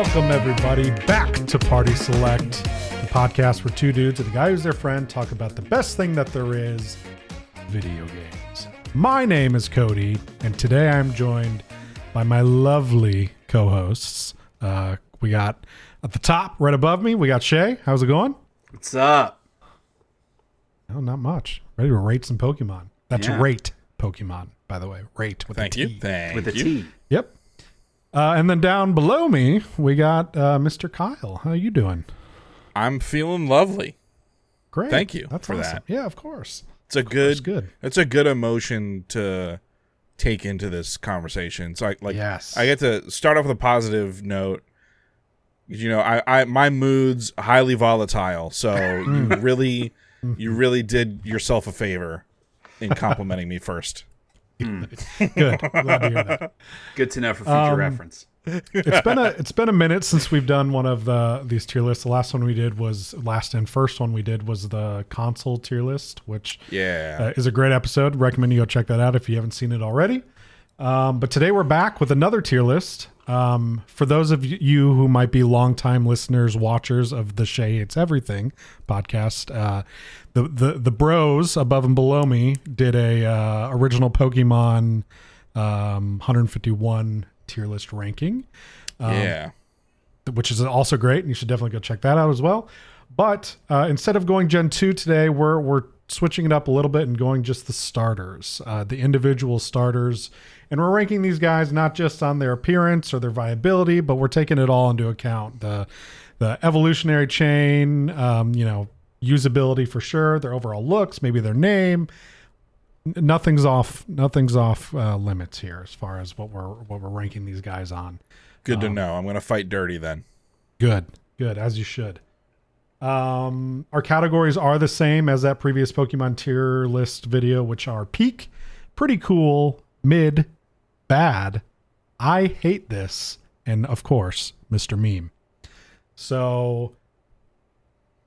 Welcome, everybody, back to Party Select, the podcast where two dudes and a guy who's their friend talk about the best thing that there is, video games. My name is Cody, and today I'm joined by my lovely co-hosts. We got at the top, right above me, we got Shay. How's it going? What's up? Oh, not much. Ready to rate some Pokemon. That's rate Pokemon, by the way. Rate with a T. With a T. Yep. And then down below me, we got Mr. Kyle. How you doing? I'm feeling lovely. Great. Thank you That's for awesome. that. Yeah, of course. It's a good emotion to take into this conversation. So I get to start off with a positive note. You know, I my mood's highly volatile, so you really did yourself a favor in complimenting me first. Good. Glad to hear that. Good to know for future reference. It's been a minute since we've done one of these tier lists. The last one we did was first one we did was the console tier list, which is a great episode. Recommend you go check that out if you haven't seen it already. But today we're back with another tier list. For those of you who might be longtime listeners, watchers of the Shay It's Everything podcast, the bros above and below me did a original Pokemon 151 tier list ranking. Which is also great, and you should definitely go check that out as well. But instead of going Gen 2 today, we're switching it up a little bit and going just the starters, the individual starters. And we're ranking these guys not just on their appearance or their viability, but we're taking it all into account. The evolutionary chain, usability for sure, their overall looks, maybe their name. Nothing's off limits here as far as what we're ranking these guys on. Good to know. I'm going to fight dirty then. Good, as you should. Our categories are the same as that previous Pokemon tier list video, which are peak, pretty cool, mid, bad, I hate this, and of course, Mr. Meme. So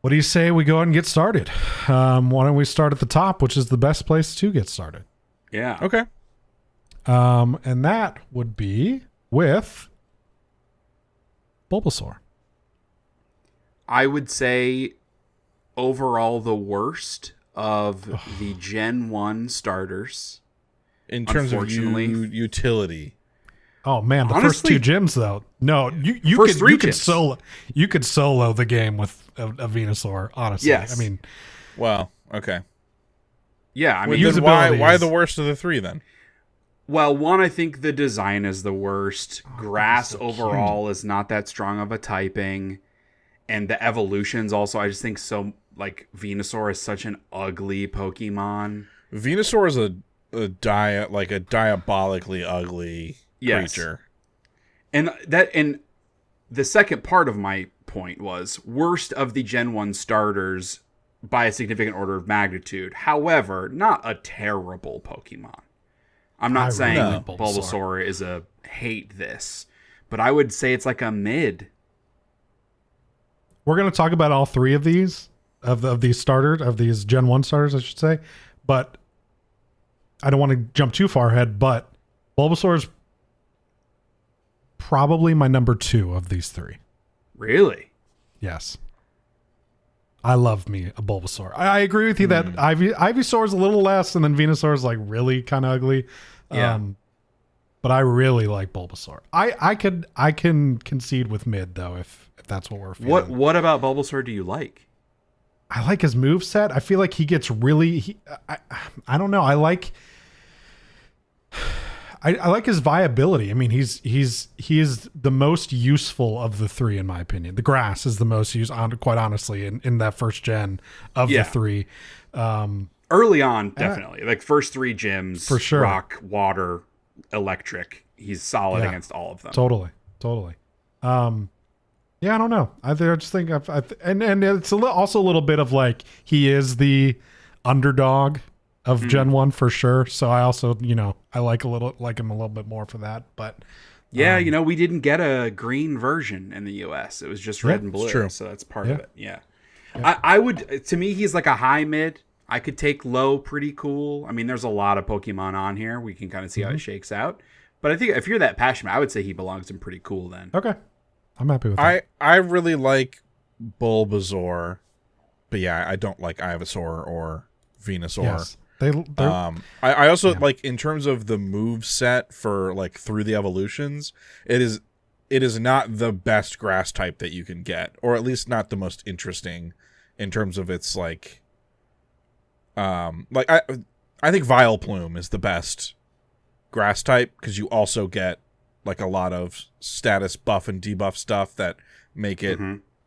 what do you say we go ahead and get started? Why don't we start at the top, which is the best place to get started? Yeah. Okay. And that would be with Bulbasaur. I would say overall the worst of the Gen 1 starters. In terms of utility. Oh man, the first two gyms though. No, you could solo the game with a Venusaur, honestly. Yes. I mean, well, okay. Yeah, I mean, then why the worst of the three then? Well, one, I think the design is the worst. Grass overall is not that strong of a typing. And the evolutions also, I just think Venusaur is such an ugly Pokemon. Venusaur is a diabolically ugly creature. And the second part of my point was worst of the Gen 1 starters by a significant order of magnitude. However, not a terrible Pokemon. I'm not saying Bulbasaur is a hate this, but I would say it's like a mid. We're going to talk about all three of these, of these starters, of these Gen 1 starters, I should say. But I don't want to jump too far ahead, but Bulbasaur is probably my number 2 of these three. Really? Yes. I love me a Bulbasaur. I agree with you that Ivysaur is a little less, and then Venusaur is like really kind of ugly. Yeah. But I really like Bulbasaur. I can concede with mid though if that's what we're feeling. What about Bulbasaur do you like? I like his moveset. I feel like he gets really I don't know. I like his viability. I mean, he is the most useful of the three, in my opinion. The grass is the most used, quite honestly, in that first gen of the three. Early on, definitely. Like first three gyms, for sure. Rock, water, electric. He's solid against all of them. Totally. Yeah, I don't know. I just think and it's also a little bit of like he is the underdog of Gen 1 for sure. So I also, I like him a little bit more for that. But yeah, we didn't get a green version in the US. It was just red and blue. True. So that's part of it. Yeah. I would, to me, he's like a high mid. I could take low pretty cool. I mean, there's a lot of Pokemon on here. We can kind of see how it shakes out. But I think if you're that passionate, I would say he belongs in pretty cool then. Okay. I'm happy with that. I really like Bulbasaur, but yeah, I don't like Ivysaur or Venusaur. Yes. I also like, in terms of the move set for like through the evolutions, it is not the best grass type that you can get, or at least not the most interesting in terms of its like I think Vileplume is the best grass type because you also get like a lot of status buff and debuff stuff that make it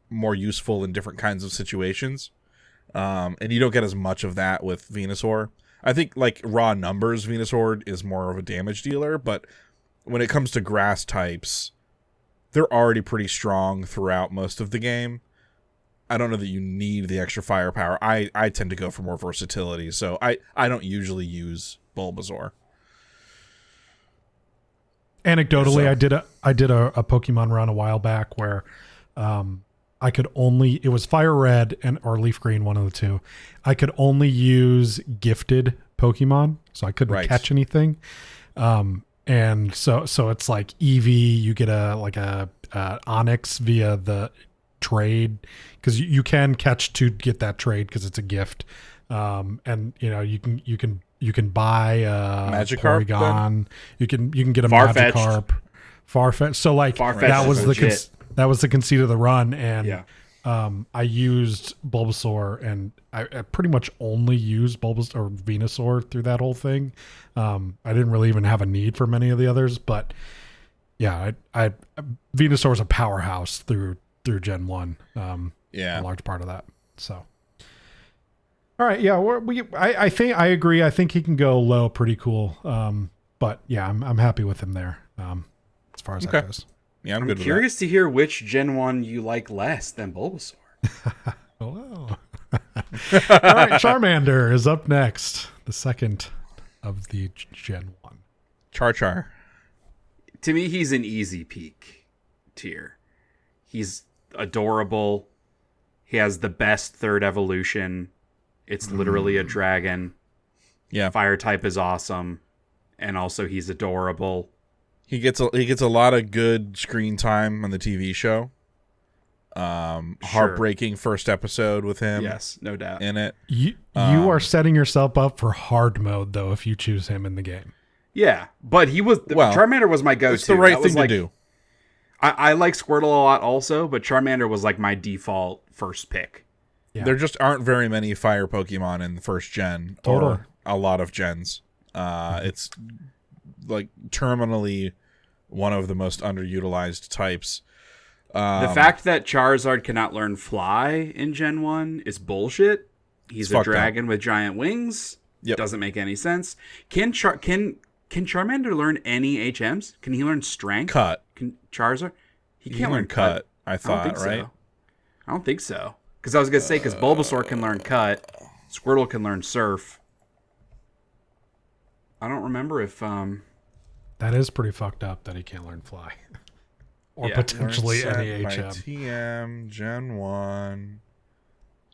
more useful in different kinds of situations. And you don't get as much of that with Venusaur. I think like raw numbers, Venusaur is more of a damage dealer, but when it comes to grass types, they're already pretty strong throughout most of the game. I don't know that you need the extra firepower. I tend to go for more versatility, so I don't usually use Bulbasaur. Anecdotally, I did a Pokemon run a while back where I could only, it was Fire Red or Leaf Green, one of the two. I could only use gifted Pokemon, so I couldn't catch anything. And so it's like Eevee, you get a Onyx via the trade, because you can catch to get that trade because it's a gift. And you can buy Magikarp, Porygon. You can get a Magikarp. Farfetch'd. So like Farfetch'd that was the conceit of the run, and I used Bulbasaur, and I pretty much only used Bulbasaur or Venusaur through that whole thing. I didn't really even have a need for many of the others, but yeah, Venusaur is a powerhouse through Gen 1. A large part of that. So, all right, yeah, I think I agree. I think he can go low, pretty cool. But yeah, I'm happy with him there. As far as that goes. Yeah, I'm good with curious to hear which Gen 1 you like less than Bulbasaur. Hello. All right, Charmander is up next. The second of the Gen 1. Char. To me, he's an easy peak tier. He's adorable. He has the best third evolution. It's literally a dragon. Yeah. Fire type is awesome. And also he's adorable. He gets a lot of good screen time on the TV show. Heartbreaking first episode with him. Yes, no doubt. In it. You are setting yourself up for hard mode though if you choose him in the game. Yeah, but Charmander was my go-to. It's the right thing to do. I like Squirtle a lot also, but Charmander was like my default first pick. Yeah. There just aren't very many fire Pokemon in the first gen or a lot of gens. It's like terminally one of the most underutilized types. The fact that Charizard cannot learn Fly in Gen 1 is bullshit. He's a dragon with giant wings. Yep. Doesn't make any sense. Can Charmander learn any HMs? Can he learn Strength? Cut. Can Charizard? He can't learn Cut. I thought, right? So. I don't think so. Because I was going to say, because Bulbasaur can learn Cut. Squirtle can learn Surf. I don't remember if... That is pretty fucked up that he can't learn Fly. Or potentially any HM. TM, Gen 1.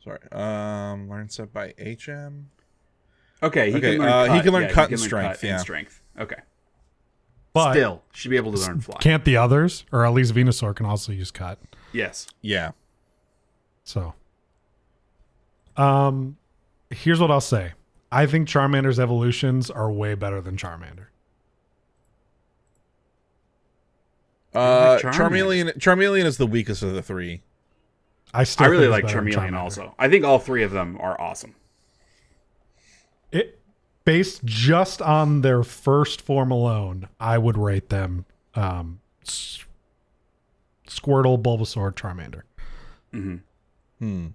Sorry. Learn set by HM. Okay, he can learn Cut. He can learn Cut and Strength. Okay. But still, should be able to learn Fly. Can't the others? Or at least Venusaur can also use Cut. Yes. Yeah. So. Here's what I'll say. I think Charmander's evolutions are way better than Charmander. Charmeleon is the weakest of the three. I really like Charmeleon also. I think all three of them are awesome. Based just on their first form alone, I would rate them Squirtle, Bulbasaur, Charmander. Mm-hmm.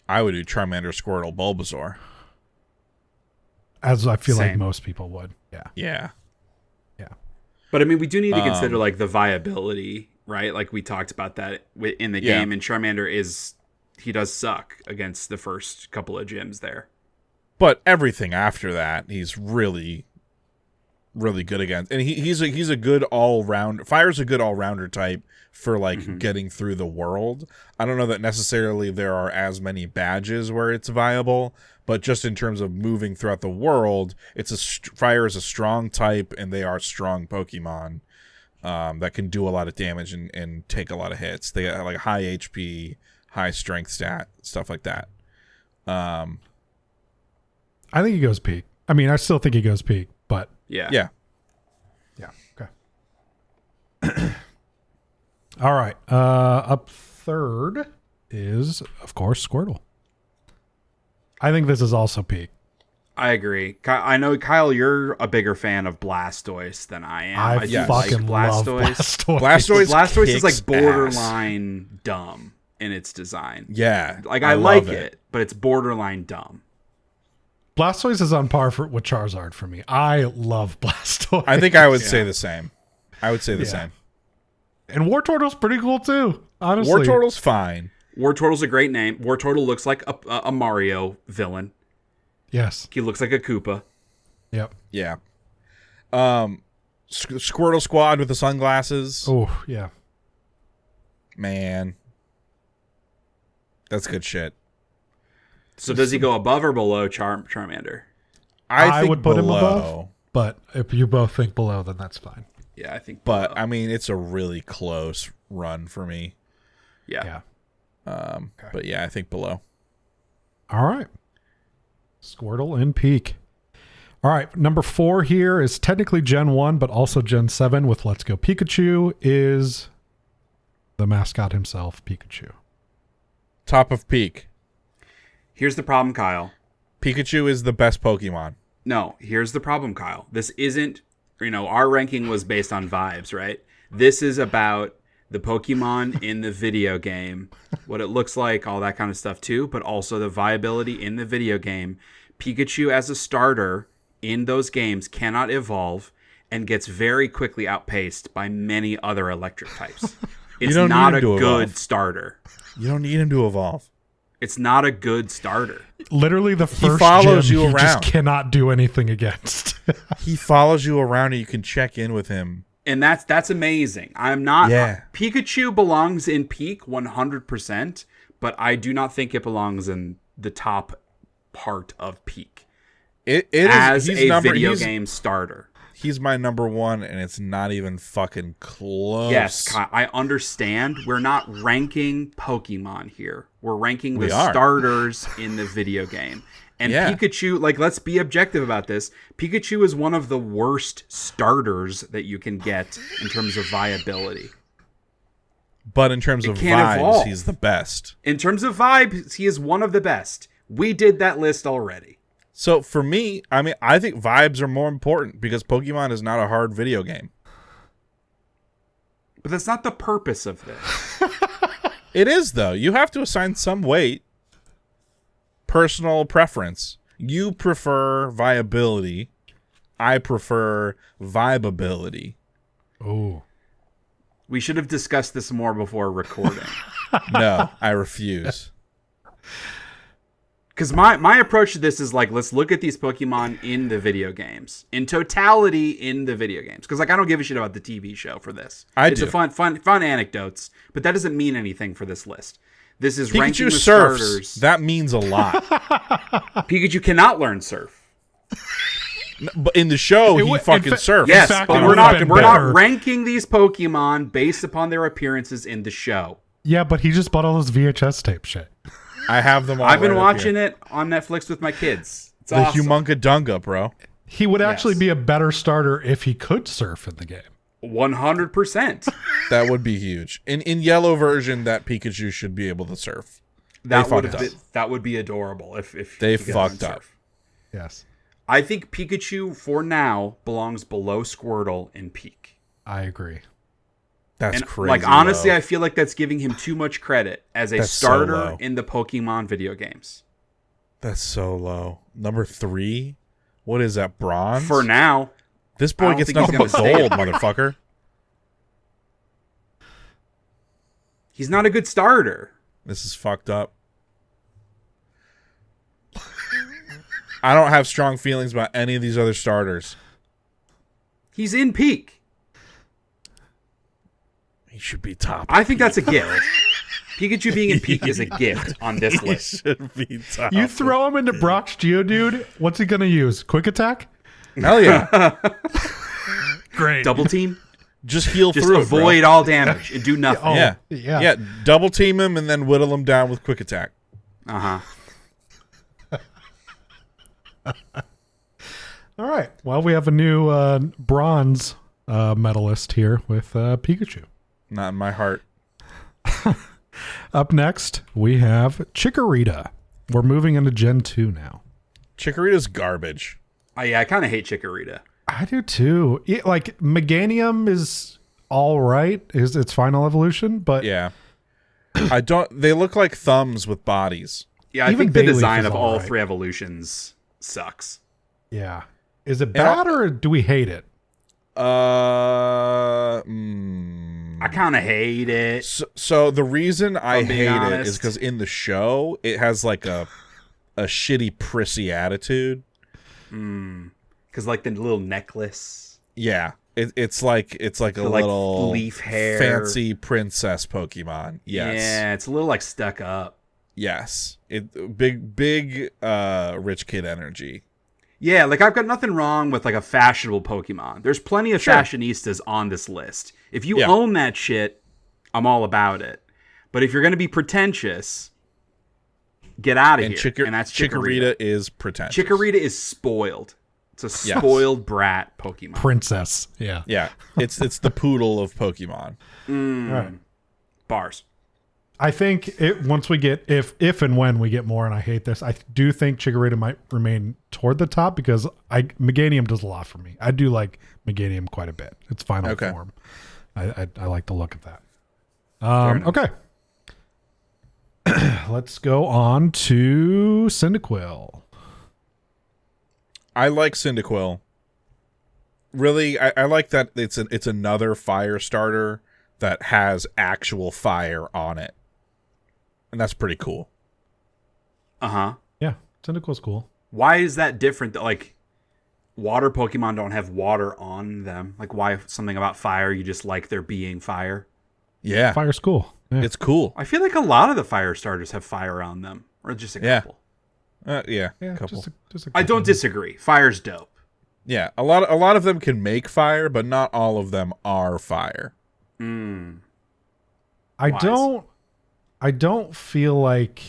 I would do Charmander, Squirtle, Bulbasaur. As I feel like most people would. Yeah. But I mean, we do need to consider like the viability, right? Like we talked about that in the game, and Charmander he does suck against the first couple of gyms there. But everything after that, he's really, really good against, and he's a good all round. Fire's a good all rounder type for like getting through the world. I don't know that necessarily there are as many badges where it's viable. But just in terms of moving throughout the world, Fire is a strong type, and they are strong Pokemon. that can do a lot of damage and take a lot of hits. They got like high HP, high strength stat, stuff like that. I think he goes peak. I mean, I still think he goes peak, but yeah. Okay. All right. Up third is, of course, Squirtle. I think this is also peak. I agree. I know, Kyle, you're a bigger fan of Blastoise than I am. I fucking love Blastoise. Blastoise is like borderline dumb in its design. Yeah. Like, I like it, but it's borderline dumb. Blastoise is on par with Charizard for me. I love Blastoise. I think I would say the same. I would say the same. And Wartortle's pretty cool too, honestly. Wartortle's fine. Wartortle's a great name. Wartortle looks like a Mario villain. Yes. He looks like a Koopa. Yep. Yeah. Squirtle Squad with the sunglasses. Oh, yeah. Man. That's good shit. So does he go above or below Charmander? I would put him above, but if you both think below, then that's fine. Yeah, I think below. But, I mean, it's a really close run for me. Yeah. But, yeah, I think below. All right. Squirtle and peak. All right. Number 4 here is technically Gen 1, but also Gen 7 with Let's Go Pikachu is the mascot himself, Pikachu. Top of peak. Here's the problem, Kyle. Pikachu is the best Pokemon. No, here's the problem, Kyle. This isn't, our ranking was based on vibes, right? This is about the Pokemon in the video game, what it looks like, all that kind of stuff too, but also the viability in the video game. Pikachu as a starter in those games cannot evolve and gets very quickly outpaced by many other electric types. It's not a good starter. You don't need him to evolve. It's not a good starter. Literally the first he follows gym you he around. Just cannot do anything against. He follows you around and you can check in with him. And that's amazing. I'm not... Yeah. Pikachu belongs in peak 100%, but I do not think it belongs in the top part of peak. It as a video game starter. He's my number 1, and it's not even fucking close. Yes, I understand. We're not ranking Pokemon here. We're ranking the starters in the video game. And Pikachu, let's be objective about this. Pikachu is one of the worst starters that you can get in terms of viability. But in terms of vibes, he's the best. In terms of vibes, he is one of the best. We did that list already. So for me, I think vibes are more important because Pokemon is not a hard video game. But that's not the purpose of this. It is, though. You have to assign some weight. Personal preference. You prefer viability. I prefer vibeability. Oh. We should have discussed this more before recording. No, I refuse. Because my approach to this is let's look at these Pokemon in the video games. In totality in the video games. Because I don't give a shit about the TV show for this. It's a fun anecdotes, but that doesn't mean anything for this list. This is Pikachu ranking the surfs. starters. That means a lot. Pikachu cannot learn surf. But in the show, he fucking surfs. Yes, but we're not ranking these Pokemon based upon their appearances in the show. Yeah, but he just bought all those VHS tape shit. I have them all. I've been watching it on Netflix with my kids. It's awesome. Humunga Dunga, bro. He would actually be a better starter if he could surf in the game. 100%. That would be huge. In yellow version, that Pikachu should be able to surf. That would be adorable if they fucked up. Yes. I think Pikachu for now belongs below Squirtle in peak. I agree. That's crazy. Honestly, low. I feel like that's giving him too much credit as a starter in the Pokemon video games. That's so low. Number 3? What is that, bronze? For now. This boy gets nothing but gold, motherfucker. He's not a good starter. This is fucked up. I don't have strong feelings about any of these other starters. He's in peak. He should be top. I think that's a gift. Pikachu being in peak is a gift on this list. He should be top. You throw him into Brock's Geodude, what's he going to use? Quick attack? Hell yeah. Great. Double team? Just heal Just through avoid it, all damage and do nothing. Yeah. Double team him and then whittle him down with quick attack. Uh-huh. All right. Well, we have a new bronze medalist here with Pikachu. Not in my heart. Up next, we have Chikorita. We're moving into Gen 2 now. Chikorita's garbage. Oh, yeah, I kind of hate Chikorita. I do too. Like Meganium is all right, is its final evolution, but yeah, they look like thumbs with bodies. Yeah, I think the design of all three evolutions sucks. Yeah, is it bad or do we hate it? I kind of hate it. So the reason I hate it is because in the show it has like a shitty prissy attitude. Because like the little necklace. Yeah, it's like a little leaf hair, fancy princess Pokemon. Yes. Yeah, it's a little like stuck up. Yes, big rich kid energy. Yeah, like I've got nothing wrong with like a fashionable Pokemon. There's plenty of fashionistas on this list. If you own that shit, I'm all about it. But if you're going to be pretentious, get out of here. And that's Chikorita is pretentious. Chikorita is spoiled. It's a spoiled brat Pokemon. Princess. Yeah. Yeah. It's the poodle of Pokemon. All right. Bars. I think once we get if and when we get more, and I hate this, I do think Chikorita might remain toward the top because Meganium does a lot for me. I do like Meganium quite a bit. Its final form. I like the look of that. Okay. Let's go on to Cyndaquil. I like Cyndaquil. Really, I like that it's another fire starter that has actual fire on it. And that's pretty cool. Uh-huh. Yeah, Cyndaquil's cool. Why is that different? Like, water Pokemon don't have water on them. Like, why something about fire, you just like there being fire? Yeah. Fire's cool. Yeah. It's cool. I feel like a lot of the fire starters have fire on them. Or just a couple. A couple. Just a couple. I don't disagree. Fire's dope. Yeah, a lot of them can make fire, but not all of them are fire. I don't feel like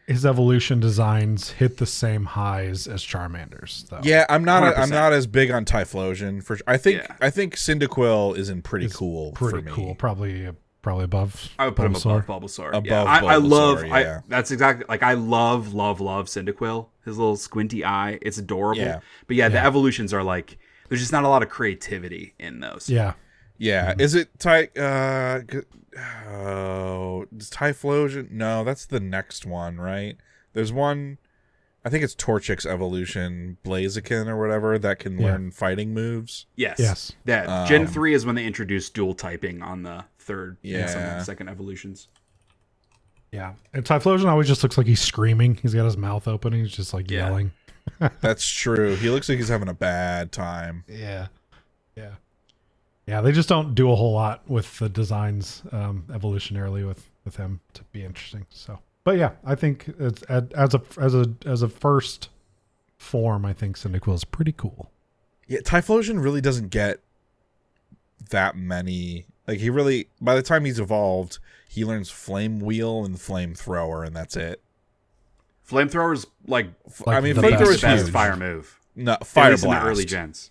his evolution designs hit the same highs as Charmander's, though. Yeah, I'm not as big on Typhlosion. I think Cyndaquil is in pretty cool. Pretty cool. Probably above. I would put him above Bulbasaur. I love. That's exactly like I love Cyndaquil. His little squinty eye. It's adorable. Yeah. But the evolutions are like there's just not a lot of creativity in those. Yeah. Yeah. Is it Typhlosion? No, that's the next one, right? There's one, I think it's Torchic's evolution, Blaziken or whatever, that can learn fighting moves. Yes. That Gen 3 is when they introduced dual typing on the third and second evolutions. Yeah. And Typhlosion always just looks like he's screaming. He's got his mouth open. He's just like yelling. That's true. He looks like he's having a bad time. Yeah. Yeah. Yeah, they just don't do a whole lot with the designs evolutionarily with him to be interesting. So, but yeah, I think it's as a first form, I think Cyndaquil is pretty cool. Yeah, Typhlosion really doesn't get that many. Like by the time he's evolved, he learns Flame Wheel and Flamethrower, and that's it. Flamethrower's Flamethrower is best fire move. No, Fire Blast in the early gens.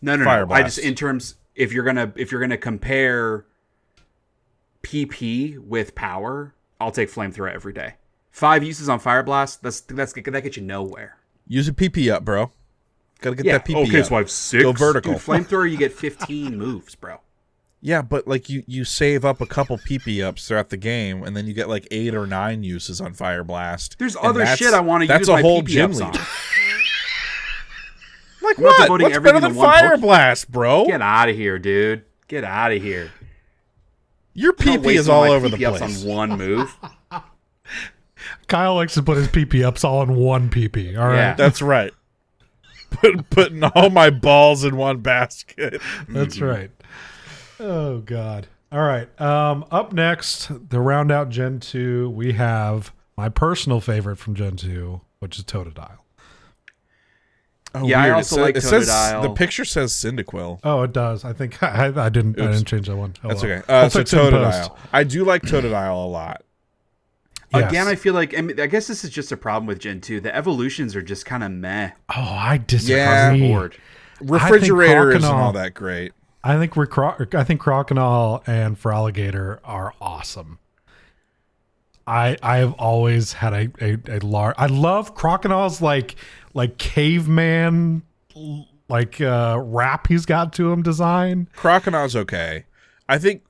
No. Blast. I just in terms. If you're gonna compare PP with power, I'll take Flamethrower every day. 5 uses on Fire Blast, that gets you nowhere. Use a PP up, bro. Gotta get that PP up. Okay, so I have 6. Go vertical. Dude, Flamethrower, you get 15 moves, bro. Yeah, but like you save up a couple PP ups throughout the game, and then you get like 8 or 9 uses on Fire Blast. There's other shit I want to use my PP gym ups lead. on. Like what? What's better than Fire Blast, bro? Get out of here, dude. Get out of here. Your PP is all over the place. On one move. Kyle likes to put his PP ups all in one PP. All right, yeah. That's right. Putting all my balls in one basket. That's right. Oh God. All right. Up next, to round out Gen 2, we have my personal favorite from Gen 2, which is Totodile. Oh, yeah, weird. I also like Totodile. The picture says Cyndaquil. Oh, it does. I think I didn't change that one. Oh, That's well. okay. I'll So fix it in Totodile. post. I do like Totodile a lot. Yes. Again, I feel like, I mean, I guess this is just a problem with Gen 2. The evolutions are just kind of meh. Oh, I disagree. Yeah. Board. Refrigerator isn't all that great. I think Crokinole and Feraligatr are awesome. I have always had a large. I love Crocodile's like caveman rap he's got to him design. Crocodile's okay. I think.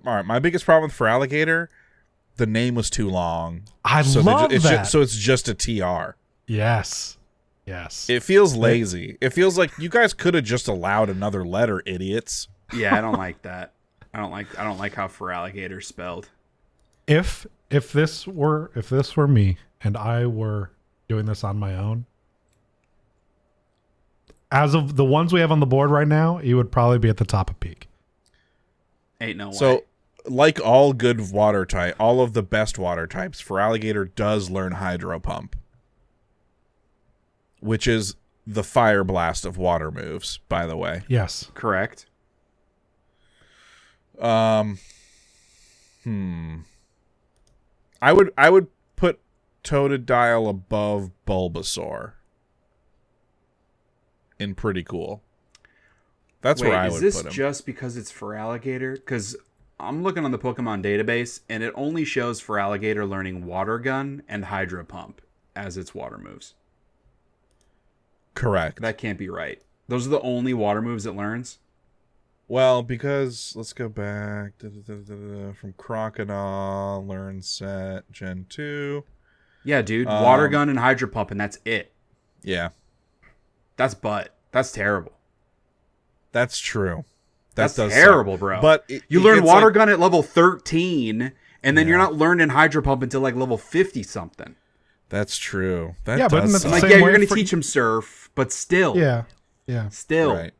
All right, my biggest problem with Feraligatr, the name was too long. I love that. So it's just a TR. Yes. It feels lazy. It feels like you guys could have just allowed another letter, idiots. Yeah, I don't like that. I don't like how Feraligatr's spelled. If this were me and I were doing this on my own, as of the ones we have on the board right now, you would probably be at the top of peak. Ain't no way. So, like all good water type, all of the best water types, Feraligatr does learn Hydro Pump, which is the Fire Blast of water moves, by the way. Yes. Correct. I would put Totodile above Bulbasaur in pretty cool. That's where I would put him. Is this just because it's Feraligatr? Because I'm looking on the Pokemon database, and it only shows Feraligatr learning Water Gun and Hydro Pump as its water moves. Correct. That can't be right. Those are the only water moves it learns? Well, because let's go back from Crocodile, learn set, Gen 2. Yeah, dude. Water Gun and Hydro Pump, and that's it. Yeah. That's butt. That's terrible. That's true. That's terrible, suck. Bro. But you learn Water Gun at level 13, and then you're not learning Hydro Pump until like level 50 something. That's true. That yeah, but does I'm suck. like, yeah, you're going to teach him Surf, but still. Yeah. Still. Right.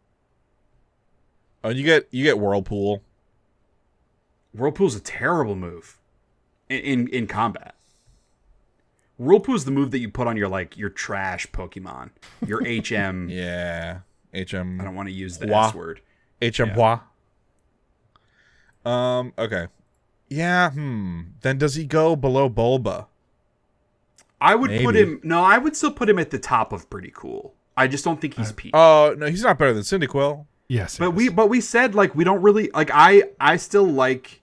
Oh, you get Whirlpool. Whirlpool's a terrible move in combat. Whirlpool's the move that you put on your trash Pokemon. Your HM. Yeah. HM. I don't want to use the S word. HM. Yeah. Okay. Yeah. Then does he go below Bulba? I would put him. No, I would still put him at the top of pretty cool. I just don't think he's peak. Oh no, he's not better than Cyndaquil. Yes. But we said like we don't really like. I still like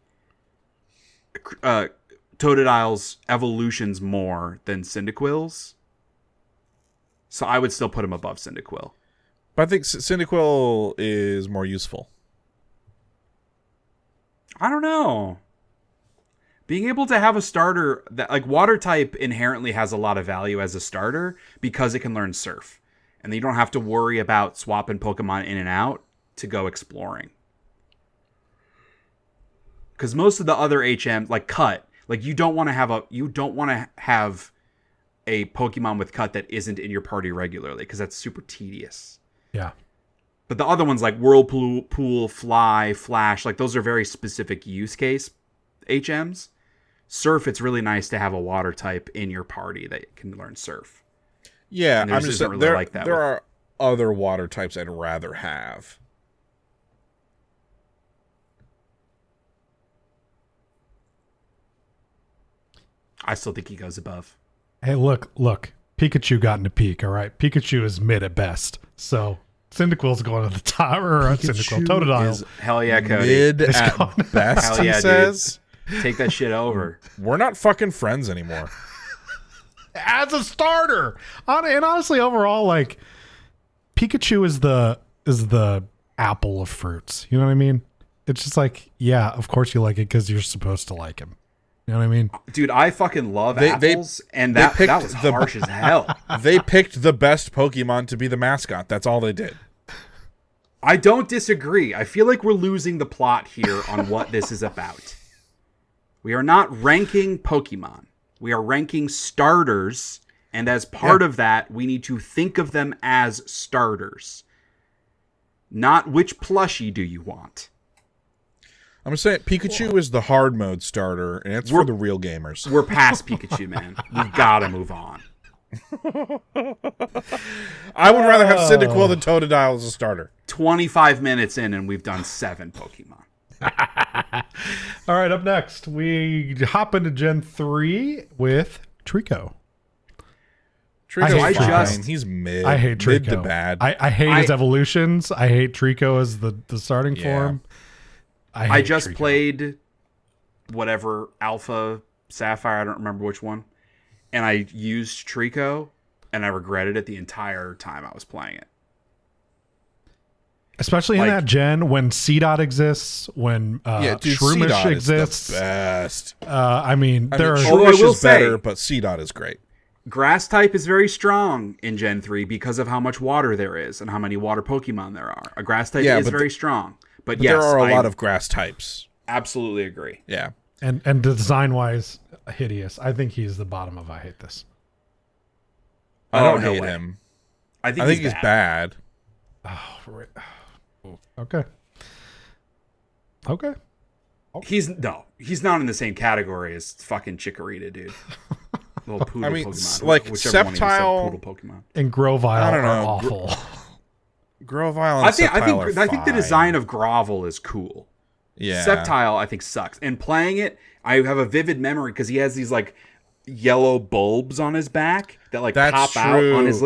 Totodile's evolutions more than Cyndaquil's. So I would still put him above Cyndaquil. But I think Cyndaquil is more useful. I don't know. Being able to have a starter that like water type inherently has a lot of value as a starter because it can learn Surf. And then you don't have to worry about swapping Pokemon in and out to go exploring. Because most of the other HM, like Cut, like you don't want to have a Pokemon with Cut that isn't in your party regularly because that's super tedious. Yeah. But the other ones like Whirlpool, Fly, Flash, like those are very specific use case HMs. Surf, it's really nice to have a water type in your party that can learn Surf. Yeah, I'm just really there. Like that there are other water types I'd rather have. I still think he goes above. Hey, look. Pikachu got into peak, all right? Pikachu is mid at best. So Cyndaquil's going to the top, or Cyndaquil, Totodile. Hell yeah, Cody. Mid at best, Hell yeah, he says. Dude. Take that shit over. We're not fucking friends anymore. As a starter. And honestly, overall, like, Pikachu is the apple of fruits. You know what I mean? It's just like, yeah, of course you like it because you're supposed to like him. You know what I mean? Dude, I fucking love apples, and that was harsh as hell. They picked the best Pokemon to be the mascot. That's all they did. I don't disagree. I feel like we're losing the plot here on what this is about. We are not ranking Pokemon. We are ranking starters, and as part of that, we need to think of them as starters. Not which plushie do you want. I'm just saying, Pikachu is the hard mode starter, and it's for the real gamers. We're past Pikachu, man. We've got to move on. I would rather have Cyndaquil than Totodile as a starter. 25 minutes in, and we've done 7 Pokemon. All right, up next, we hop into Gen 3 with Trico. Trico's he's mid. I hate Trico. Mid to bad. I hate his evolutions. I hate Trico as the starting form. I just Trico. Played whatever Alpha Sapphire, I don't remember which one, and I used Trico, and I regretted it the entire time I was playing it. Especially in that gen when C-Dot exists, when Shroomish C-Dot exists. Is the best. I mean Shroomish is better, but C-Dot is great. Grass type is very strong in Gen 3 because of how much water there is and how many water Pokemon there are. A grass type is very strong. But yes, there are a lot of grass types. Absolutely agree. Yeah. And design-wise, hideous. I think he's the bottom of I hate this. I don't hate him. I think he's bad. Oh, okay. Okay. He's not in the same category as fucking Chikorita, dude. Little poodle Pokemon. Like Sceptile Pokemon and Grovyle are awful. Grovyle and Sceptile are fine. I think the design of Grovel is cool. Yeah. Sceptile, I think, sucks. And playing it, I have a vivid memory because he has these like yellow bulbs on his back that like pop out on his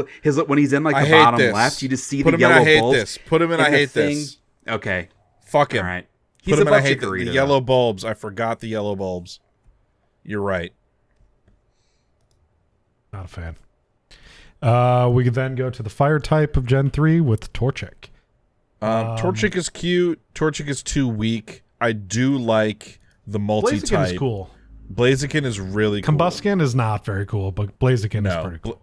when he's in like the bottom left. You just see the yellow bulbs. Put him in I hate this. Okay. Fuck him. All right. He's above Chikorita. The yellow bulbs. I forgot the yellow bulbs. You're right. Not a fan. We could then go to the fire type of Gen 3 with Torchic. Torchic is cute. Torchic is too weak. I do like the multi-type. Blaziken is cool. Blaziken is really cool. Combusken is not very cool, but Blaziken is pretty cool.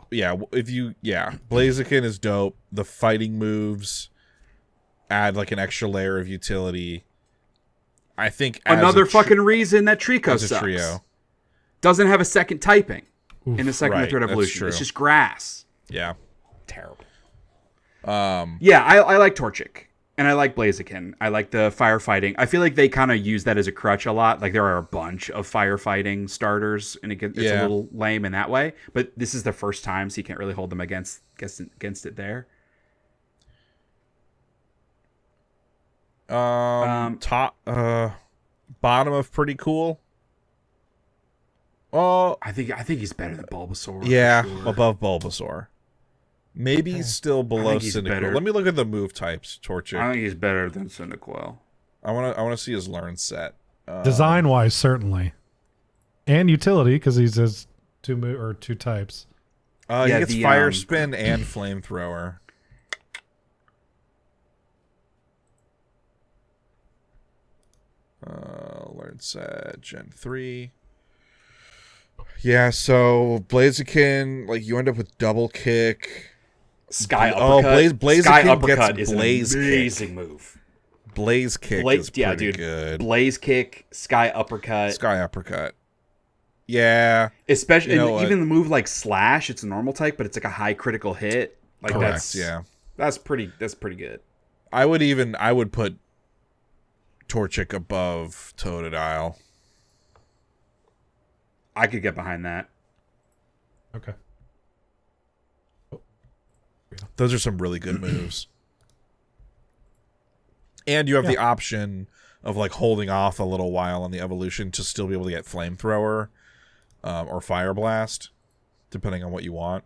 Blaziken is dope. The fighting moves add like an extra layer of utility. I think another fucking reason that Trico sucks. Trio doesn't have a second typing in the second or third evolution. It's just grass. Yeah. Terrible. I like Torchic. And I like Blaziken. I like the firefighting. I feel like they kind of use that as a crutch a lot. Like there are a bunch of firefighting starters, and it's a little lame in that way. But this is the first time, so you can't really hold them against it there. Top, bottom of pretty cool. Oh, I think he's better than Bulbasaur. Yeah, above Bulbasaur. Maybe he's still below Cyndaquil. Let me look at the move types. Torchic. I think he's better than Cyndaquil. I want to see his learn set. Design wise, certainly, and utility because he has two types. He gets Fire Spin and Flamethrower. Learn set Gen 3. Yeah, so Blaziken, like you end up with double kick. Sky Uppercut. Sky Uppercut is Blaze an amazing move. Blaze Kick is pretty good. Blaze Kick, Sky Uppercut. Sky Uppercut. Yeah. Especially even the move like Slash, it's a normal type, but it's like a high critical hit. Like Correct, that's pretty good. I would put Torchic above Totodile. I could get behind that. Okay. Those are some really good moves. And you have the option of like holding off a little while on the evolution to still be able to get Flamethrower or Fire Blast, depending on what you want.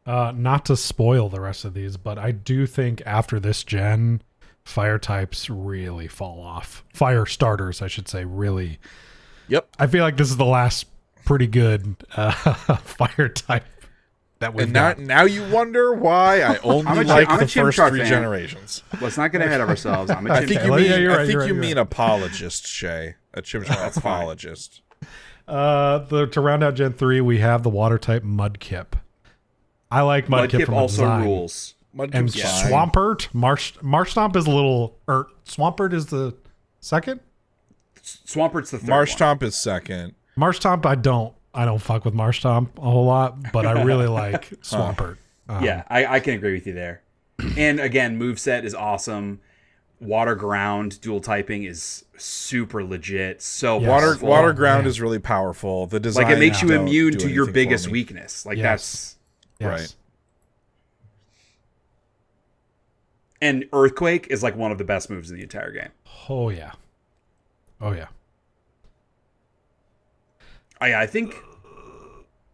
Not to spoil the rest of these, but I do think after this gen, fire types really fall off. Fire starters, I should say, really. Yep. I feel like this is the last pretty good fire type. Now you wonder why I only like the first 3 generations. Let's not get ahead of ourselves. I think you mean apologist, Shay. A Chimchar apologist. To round out Gen 3, we have the water type Mudkip. I like Mudkip from also design. rules. And Swampert, Marshtomp is a little... Swampert is the second? Swampert's the third Marshtomp is second. Marshtomp, I don't fuck with Marshtomp a whole lot, but I really like Swampert. I can agree with you there. And again, moveset is awesome. water ground dual typing is super legit. So water ground is really powerful. The design, like, it makes you immune to your biggest weakness. Like that's right. And earthquake is like one of the best moves in the entire game. Oh yeah. I think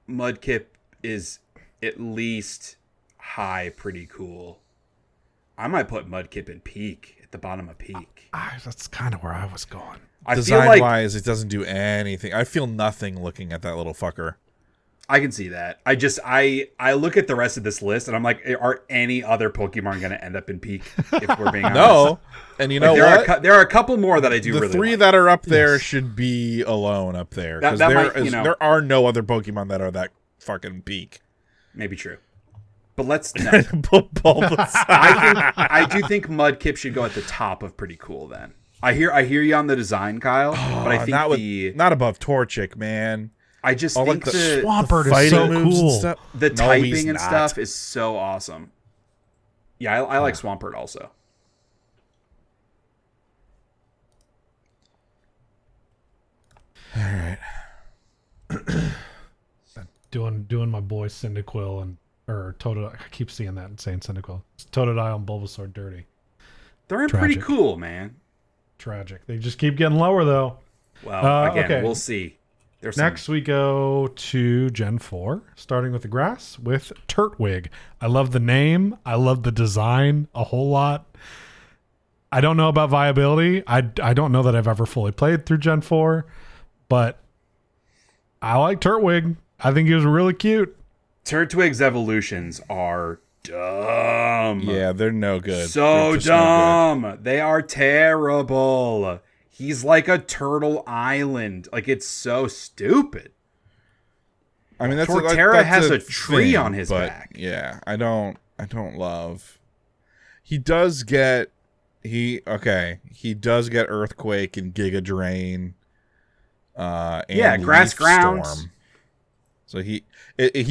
Mudkip is at least high pretty cool. I might put Mudkip in peak, at the bottom of peak. That's kind of where I was going. Design-wise, it doesn't do anything. I feel nothing looking at that little fucker. I can see that. I look at the rest of this list and I'm like, are any other Pokemon going to end up in peak? If we're being honest. No. And you know what? There are a couple more that I do really like. The three that are up there should be alone up there. Because there are no other Pokemon that are that fucking peak. Maybe true. But let's... No. I do think Mudkip should go at the top of pretty cool then. I hear you on the design, Kyle. But I think not above Torchic, man. I just think like the Swampert is so cool. The typing and stuff is so awesome. Yeah, I like Swampert also. All right. doing my boy Cyndaquil or Totodile. I keep seeing that and saying Cyndaquil. It's Totodile and Bulbasaur dirty. They're pretty cool, man. Tragic. They just keep getting lower though. Well, again, we'll see. Next we go to Gen 4, starting with the grass with Turtwig. I love the name. I love the design a whole lot. I don't know about viability. I don't know that I've ever fully played through Gen 4, but I like Turtwig. I think he was really cute. Turtwig's evolutions are dumb. Yeah, they're no good. So dumb. No good. They are terrible. He's like a turtle island. Like, it's so stupid. I mean, Torterra has a tree on his back. Yeah, I don't love. He does get Earthquake and Giga Drain. And Grass Ground. So he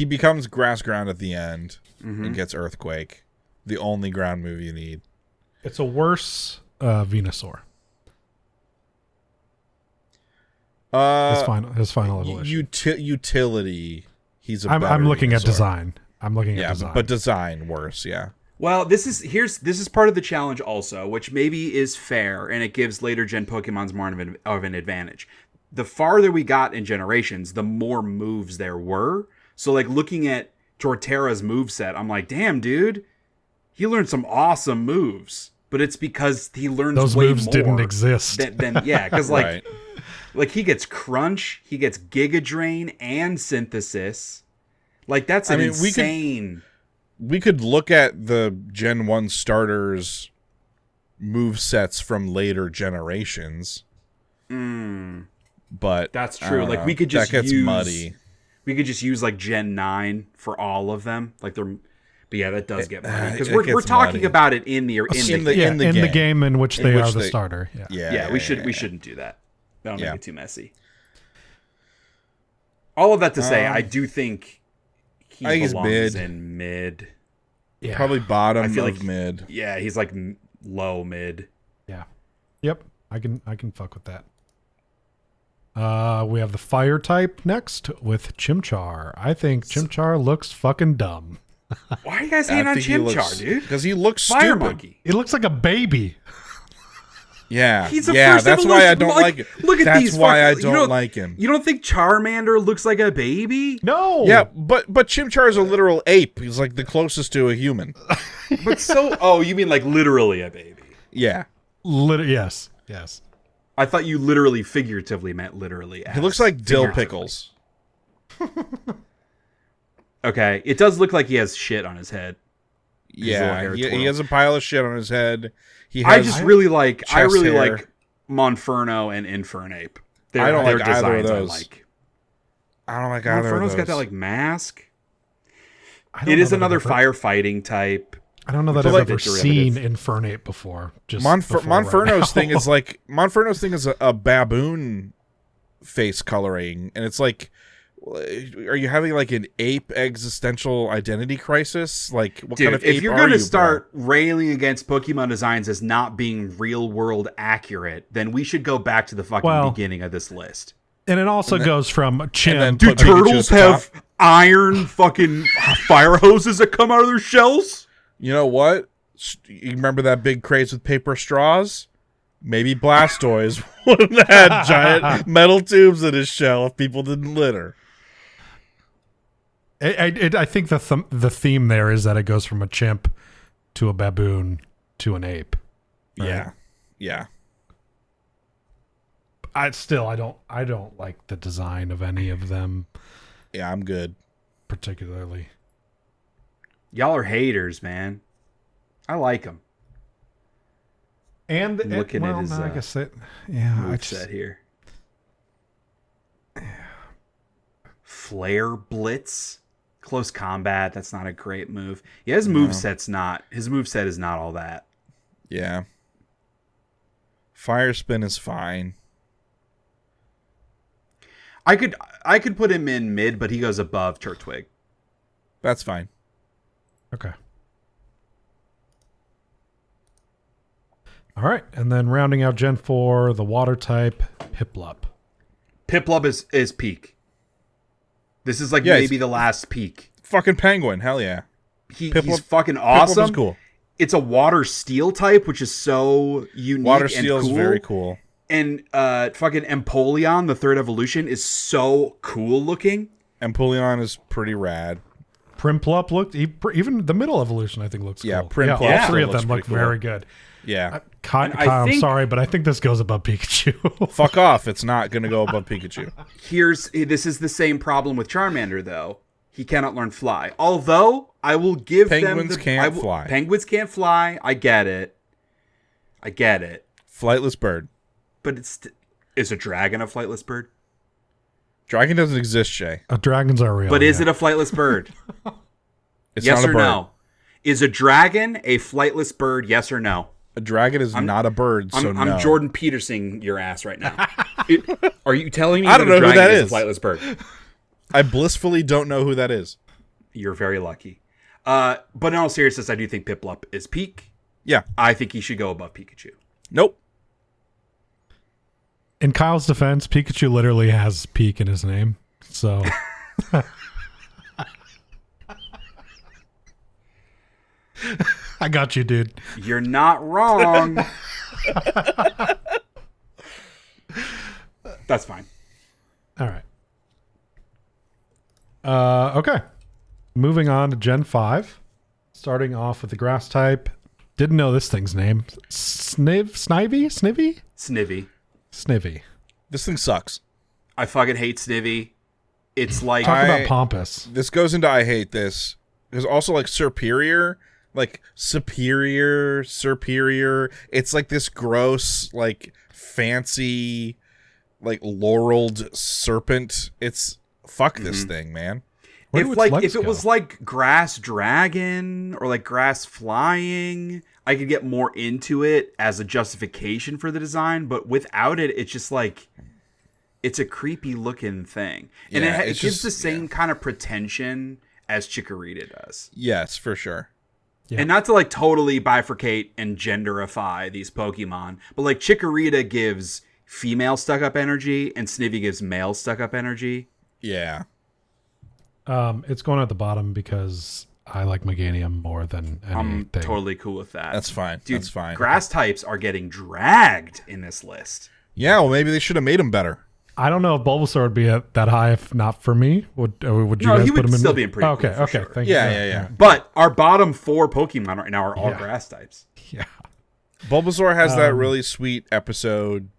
becomes Grass Ground at the end and gets Earthquake. The only ground move you need. It's a worse Venusaur. His final evolution. Utility. I'm looking at design. But design worse. Yeah. Well, this is part of the challenge also, which maybe is fair, and it gives later gen Pokemons more of an advantage. The farther we got in generations, the more moves there were. So, like, looking at Torterra's moveset, I'm like, damn, dude, he learned some awesome moves. But it's because he learns those way moves more didn't exist. Because like, like he gets Crunch, he gets Giga Drain and Synthesis. Like that's insane. We could look at the Gen 1 starters move sets from later generations. But that's true. Like we could just use muddy. We could just use like Gen 9 for all of them. Like they're. But yeah, that does get muddy because we're talking about it in the game in which they are the starter. We shouldn't do that. That'll make it too messy. All of that to say, I do think he belongs in mid. Yeah, probably bottom of mid. Yeah, he's like low mid. Yeah. Yep. I can fuck with that. We have the fire type next with Chimchar. I think Chimchar looks fucking dumb. Why are you guys hating on Chimchar, dude? Because he looks Fire stupid. Monkey. He looks like a baby. Yeah, he's a first that's why I don't like it. Look at that's these. That's why I don't like him. You don't think Charmander looks like a baby? No. Yeah, but Chimchar is a literal ape. He's like the closest to a human. But oh, you mean like literally a baby? Yeah. Yes. I thought you literally figuratively meant literally. He looks like dill pickles. Okay, it does look like he has shit on his head. Yeah, he has a pile of shit on his head. I really like Monferno and Infernape. I don't like either of those. I don't like either of those. Monferno's got that like mask. It is another firefighting type. I don't know that I've ever seen Infernape before. Monferno's thing is like Monferno's thing is a baboon face coloring, and it's like Are you having like an ape existential identity crisis? Like, what kind of ape if you're going to start railing against Pokemon designs as not being real world accurate, then we should go back to the fucking beginning of this list. And it also goes from chimp. Do turtles have iron fucking fire hoses that come out of their shells? You know what? You remember that big craze with paper straws? Maybe Blastoise would have had giant metal tubes in his shell if people didn't litter. I think the theme there is that it goes from a chimp to a baboon to an ape. Right? Yeah. I don't like the design of any of them. Yeah, I'm good. Particularly. Y'all are haters, man. I like them. And looking at his, I guess it. Yeah, I just here. Flare Blitz, close combat. That's not a great move. Yeah, his moveset's not. His moveset is not all that. Yeah. Fire Spin is fine. I could put him in mid, but he goes above Turtwig. That's fine. Okay. All right, and then rounding out Gen 4, the water type, Piplup. Piplup is peak. This is like maybe the last peak. Fucking penguin, hell yeah. He's fucking awesome. Piplup is cool. It's a water steel type, which is so unique. Water steel and cool. is very cool. And fucking Empoleon, the third evolution, is so cool looking. Empoleon is pretty rad. Primplup looked, even the middle evolution, I think, looks cool. Primplup. Yeah, all three of them look very good. Yeah. Kyle, I'm sorry, but I think this goes above Pikachu. Fuck off. It's not going to go above Pikachu. This is the same problem with Charmander, though. He cannot learn fly. Although, I will give Penguins can't fly. Penguins can't fly. I get it. Flightless bird. But is a dragon a flightless bird? Dragon doesn't exist, Shay. Dragons are real. But is it a flightless bird? It's yes not or a bird. no? Is a dragon a flightless bird? Yes or no? A dragon is not a bird, so no. I'm Jordan Peterson your ass right now. Are you telling me I don't know who that is a flightless bird? I blissfully don't know who that is. You're very lucky. But in all seriousness, I do think Piplup is peak. Yeah. I think he should go above Pikachu. Nope. In Kyle's defense, Pikachu literally has peak in his name. So... I got you, dude. You're not wrong. That's fine. All right. Okay. Moving on to Gen 5. Starting off with the grass type. Didn't know this thing's name. Snivy? Snivy. This thing sucks. I fucking hate Snivy. It's like... Talk about pompous. This goes into I hate this. There's also like superior. It's like this gross, like fancy, like laureled serpent. It's fuck this thing, man. If it was like grass dragon or like grass flying, I could get more into it as a justification for the design. But without it, it's just like it's a creepy looking thing, and it gives the same kind of pretension as Chikorita does. Yes, for sure. Yeah. And not to like totally bifurcate and genderify these Pokemon, but like Chikorita gives female stuck up energy and Snivy gives male stuck up energy. Yeah. It's going at the bottom because I like Meganium more than anything. I'm totally cool with that. That's fine. Dude, that's fine. Grass types are getting dragged in this list. Yeah, well, maybe they should have made them better. I don't know if Bulbasaur would be that high if not for me. Would you guys put him in? Still be in pretty okay, cool okay. Sure. Thank you. Yeah. But our bottom 4 Pokemon right now are all grass types. Yeah. Bulbasaur has that really sweet episode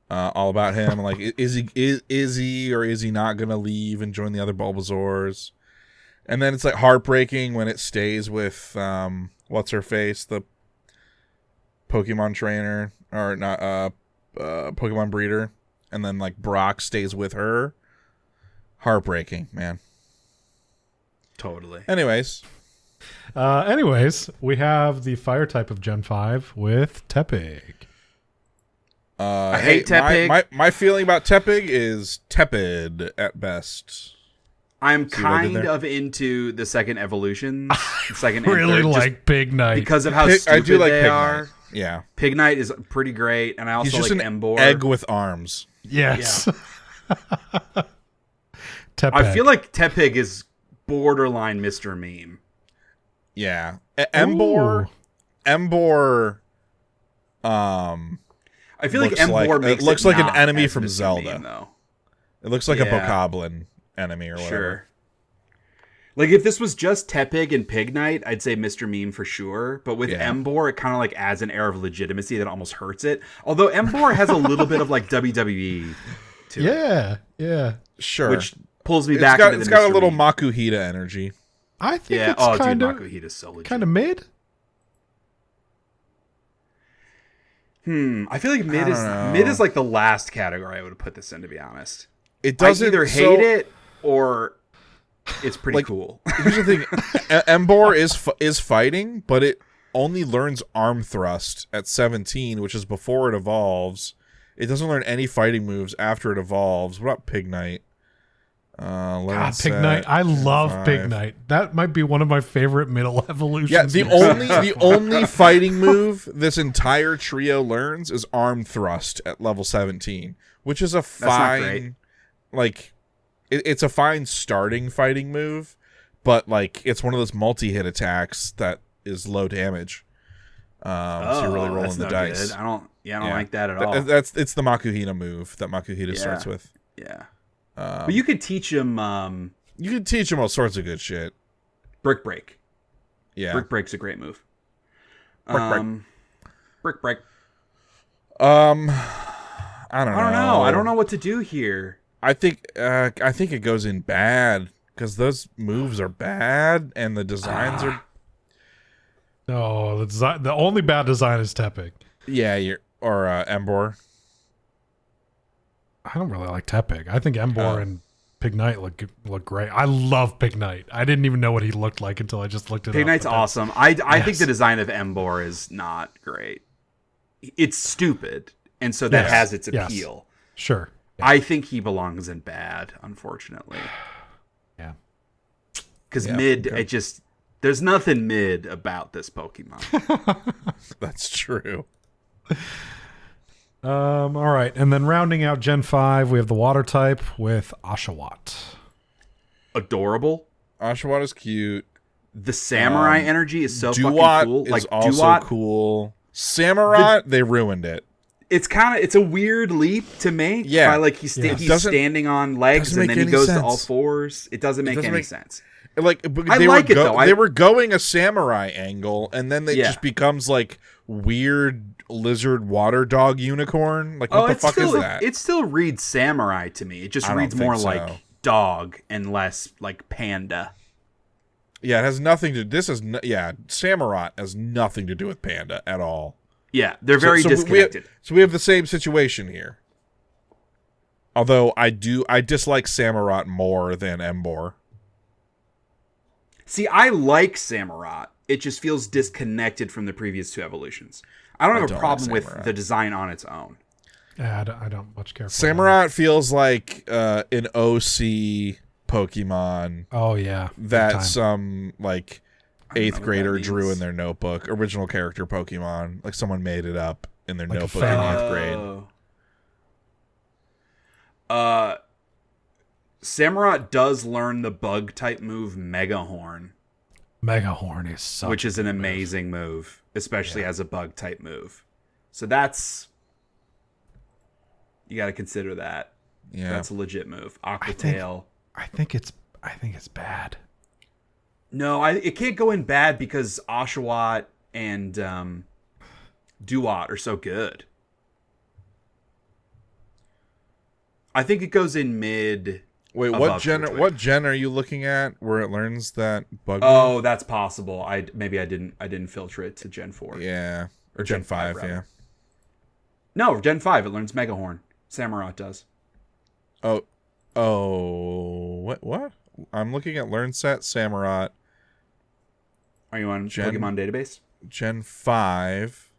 all about him. Like, is he or is he not going to leave and join the other Bulbasaurs? And then it's like heartbreaking when it stays with what's her face, the Pokemon trainer or not Pokemon breeder. And then, like, Brock stays with her. Heartbreaking, man. Totally. Anyways, we have the fire type of Gen 5 with Tepig. I hate Tepig. My feeling about Tepig is tepid at best. I'm kind of into the second evolutions. Second and really third, like Pig Knight because of how stupid I do like they Pig are. Knight. Yeah, Pig Knight is pretty great, and I also he's just like an Embor. egg with arms. Yes. Yeah. Tepeg. I feel like Tepig is borderline Mr. Meme. Yeah, Embor. I feel like Embor makes it looks it like an not enemy as from Mr. Zelda. Meme, though. It looks like a bokoblin enemy or whatever. Sure. Like if this was just Tepig and Pig Knight, I'd say Mr. Meme for sure. But with Embor, it kind of like adds an air of legitimacy that almost hurts it. Although Embor has a little bit of like WWE to it. Yeah. Sure. Which pulls me back into the It's got a little Meme. Makuhita energy. I think it's kind of Makuhita's so legit. kind of mid. I feel like mid is like the last category I would put this in, to be honest. It doesn't I either hate it or it's pretty cool. Here's the thing: Embor is fighting, but it only learns arm thrust at 17, which is before it evolves. It doesn't learn any fighting moves after it evolves. What about Pig Knight? Pig Knight. I love Pig Knight. That might be one of my favorite middle evolutions. Yeah, the only fighting move this entire trio learns is arm thrust at level 17, which is a fine, like, it's a fine starting fighting move, but like it's one of those multi-hit attacks that is low damage. So you're really rolling the dice. Good. I don't like that at all. It's the Makuhita move that Makuhita starts with. Yeah. But you could teach him. You could teach him all sorts of good shit. Brick Break. Yeah, Brick Break's a great move. Brick Break. I don't know. I don't know what to do here. I think it goes in bad because those moves are bad and the designs are. No, the only bad design is Tepig. Yeah, Embor. I don't really like Tepig. I think Embor and Pig Knight look great. I love Pig Knight. I didn't even know what he looked like until I just looked at it. Pig Knight's awesome. I think the design of Embor is not great. It's stupid, and so that has its appeal. Sure. Yeah. I think he belongs in bad, unfortunately. Yeah. Because mid, there's nothing mid about this Pokemon. That's true. All right, and then rounding out Gen 5, we have the water type with Oshawott. Adorable. Oshawott is cute. The samurai energy is so Duat fucking cool. Is also cool. Samurott, they ruined it. It's a weird leap to make. Yeah. By like he's standing on legs and then he goes to all fours. It doesn't make any sense. Like they were going a samurai angle, and then it just becomes like weird lizard water dog unicorn. Like what the fuck is that? It still reads samurai to me. It just reads more like dog and less like panda. Yeah, it has nothing to. Samurott has nothing to do with panda at all. Yeah, they're very disconnected. We have the same situation here. Although I dislike Samurott more than Embor. See, I like Samurott. It just feels disconnected from the previous two evolutions. I don't have a problem with the design on its own. Yeah, I don't much care for Samurott feels like an OC Pokemon. Oh, yeah. That some, like, 8th grader drew in their notebook. Original character Pokemon. Like, someone made it up in their notebook in 8th grade. Samurott does learn the bug-type move Megahorn. Megahorn is which is an amazing move, especially as a bug-type move. So that's... You got to consider that. Yeah. That's a legit move. Aqua Tail. I think it's bad. No, it can't go in bad because Oshawott and Duat are so good. I think it goes in mid. Wait, what gen are you looking at where it learns that bug? Oh, move? That's possible. I didn't filter it to Gen 4. Yeah, or Gen 5. Yeah. No, Gen 5. It learns Megahorn. Samurott does. Oh, what? I'm looking at Learn Set Samurott. Are you on Pokemon Database? Gen 5.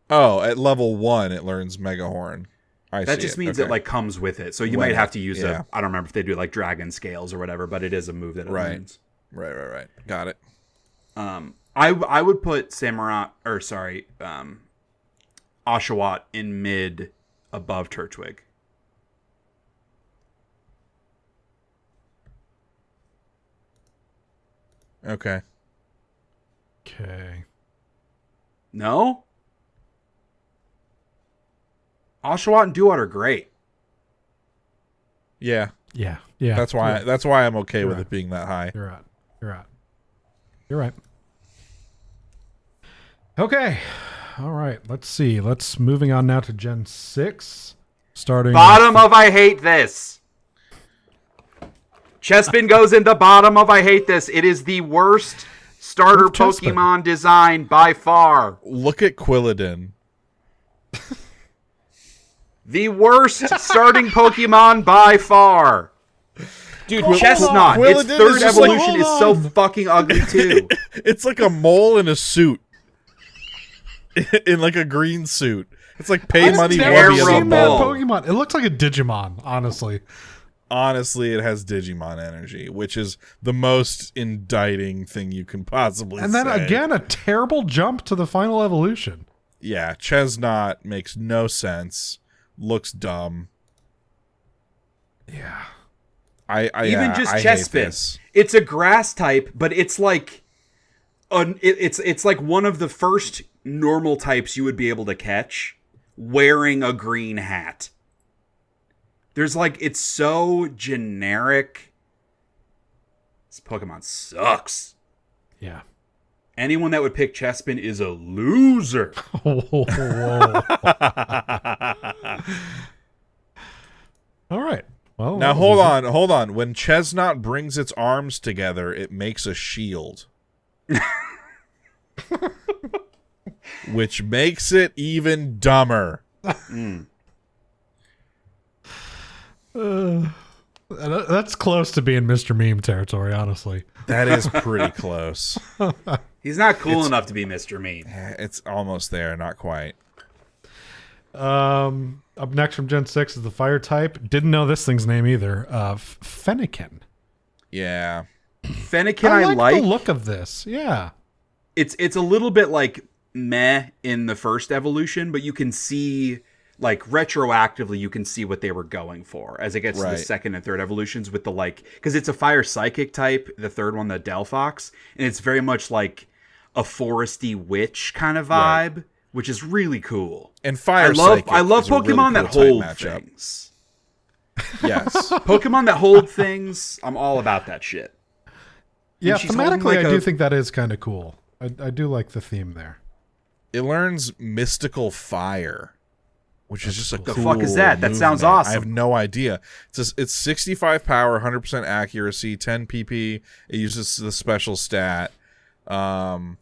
Oh, at level 1, it learns Megahorn. That just means it like comes with it. So you might have to use I don't remember if they do like dragon scales or whatever, but it is a move that it learns. Right. Got it. I would put Oshawott in mid above Turtwig. Okay. No? Oshawott and Duat are great. Yeah. That's why I'm okay with it being that high. You're right. Okay. All right. Let's see. Moving on now to Gen 6. Starting bottom of I hate this. Chespin goes in the bottom of I hate this. It is the worst starter Pokemon design by far. Look at Quilladin. The worst starting Pokemon by far. Dude, Chestnut, its third evolution is so fucking ugly too. It's like a mole in a suit. In like a green suit. It's like pay money Warby of a mole. Pokemon. It looks like a Digimon, honestly. Honestly, it has Digimon energy, which is the most indicting thing you can possibly say. And then again, a terrible jump to the final evolution. Yeah, Chestnut makes no sense. Looks dumb. Yeah. Even just Chespin. It's a grass type, but it's like it's like one of the first normal types you would be able to catch wearing a green hat. There's like, it's so generic. This Pokemon sucks. Yeah. Anyone that would pick Chespin is a loser. Whoa. All right. Well, now hold on. When Chestnut brings its arms together, it makes a shield. Which makes it even dumber. That's close to being Mr. Meme territory, honestly. That is pretty close. He's not cool enough to be Mr. Meme. It's almost there, not quite. Up next from Gen 6 is the fire type. Didn't know this thing's name either. Fennekin. Yeah. Fennekin, I like the look of this. Yeah. It's a little bit like meh in the first evolution, but you can see, like, retroactively, you can see what they were going for as it gets to the second and third evolutions with the, like, because it's a fire psychic type, the third one, the Delphox, and it's very much like a foresty witch kind of vibe, which is really cool. And fire I love Pokemon that hold things. Yes. Pokemon that hold things, I'm all about that shit. Yeah, thematically, I do think that is kind of cool. I do like the theme there. It learns mystical fire, which is just a cool the fuck is that? That sounds awesome. I have no idea. It's 65 power, 100% accuracy, 10 PP. It uses the special stat. What's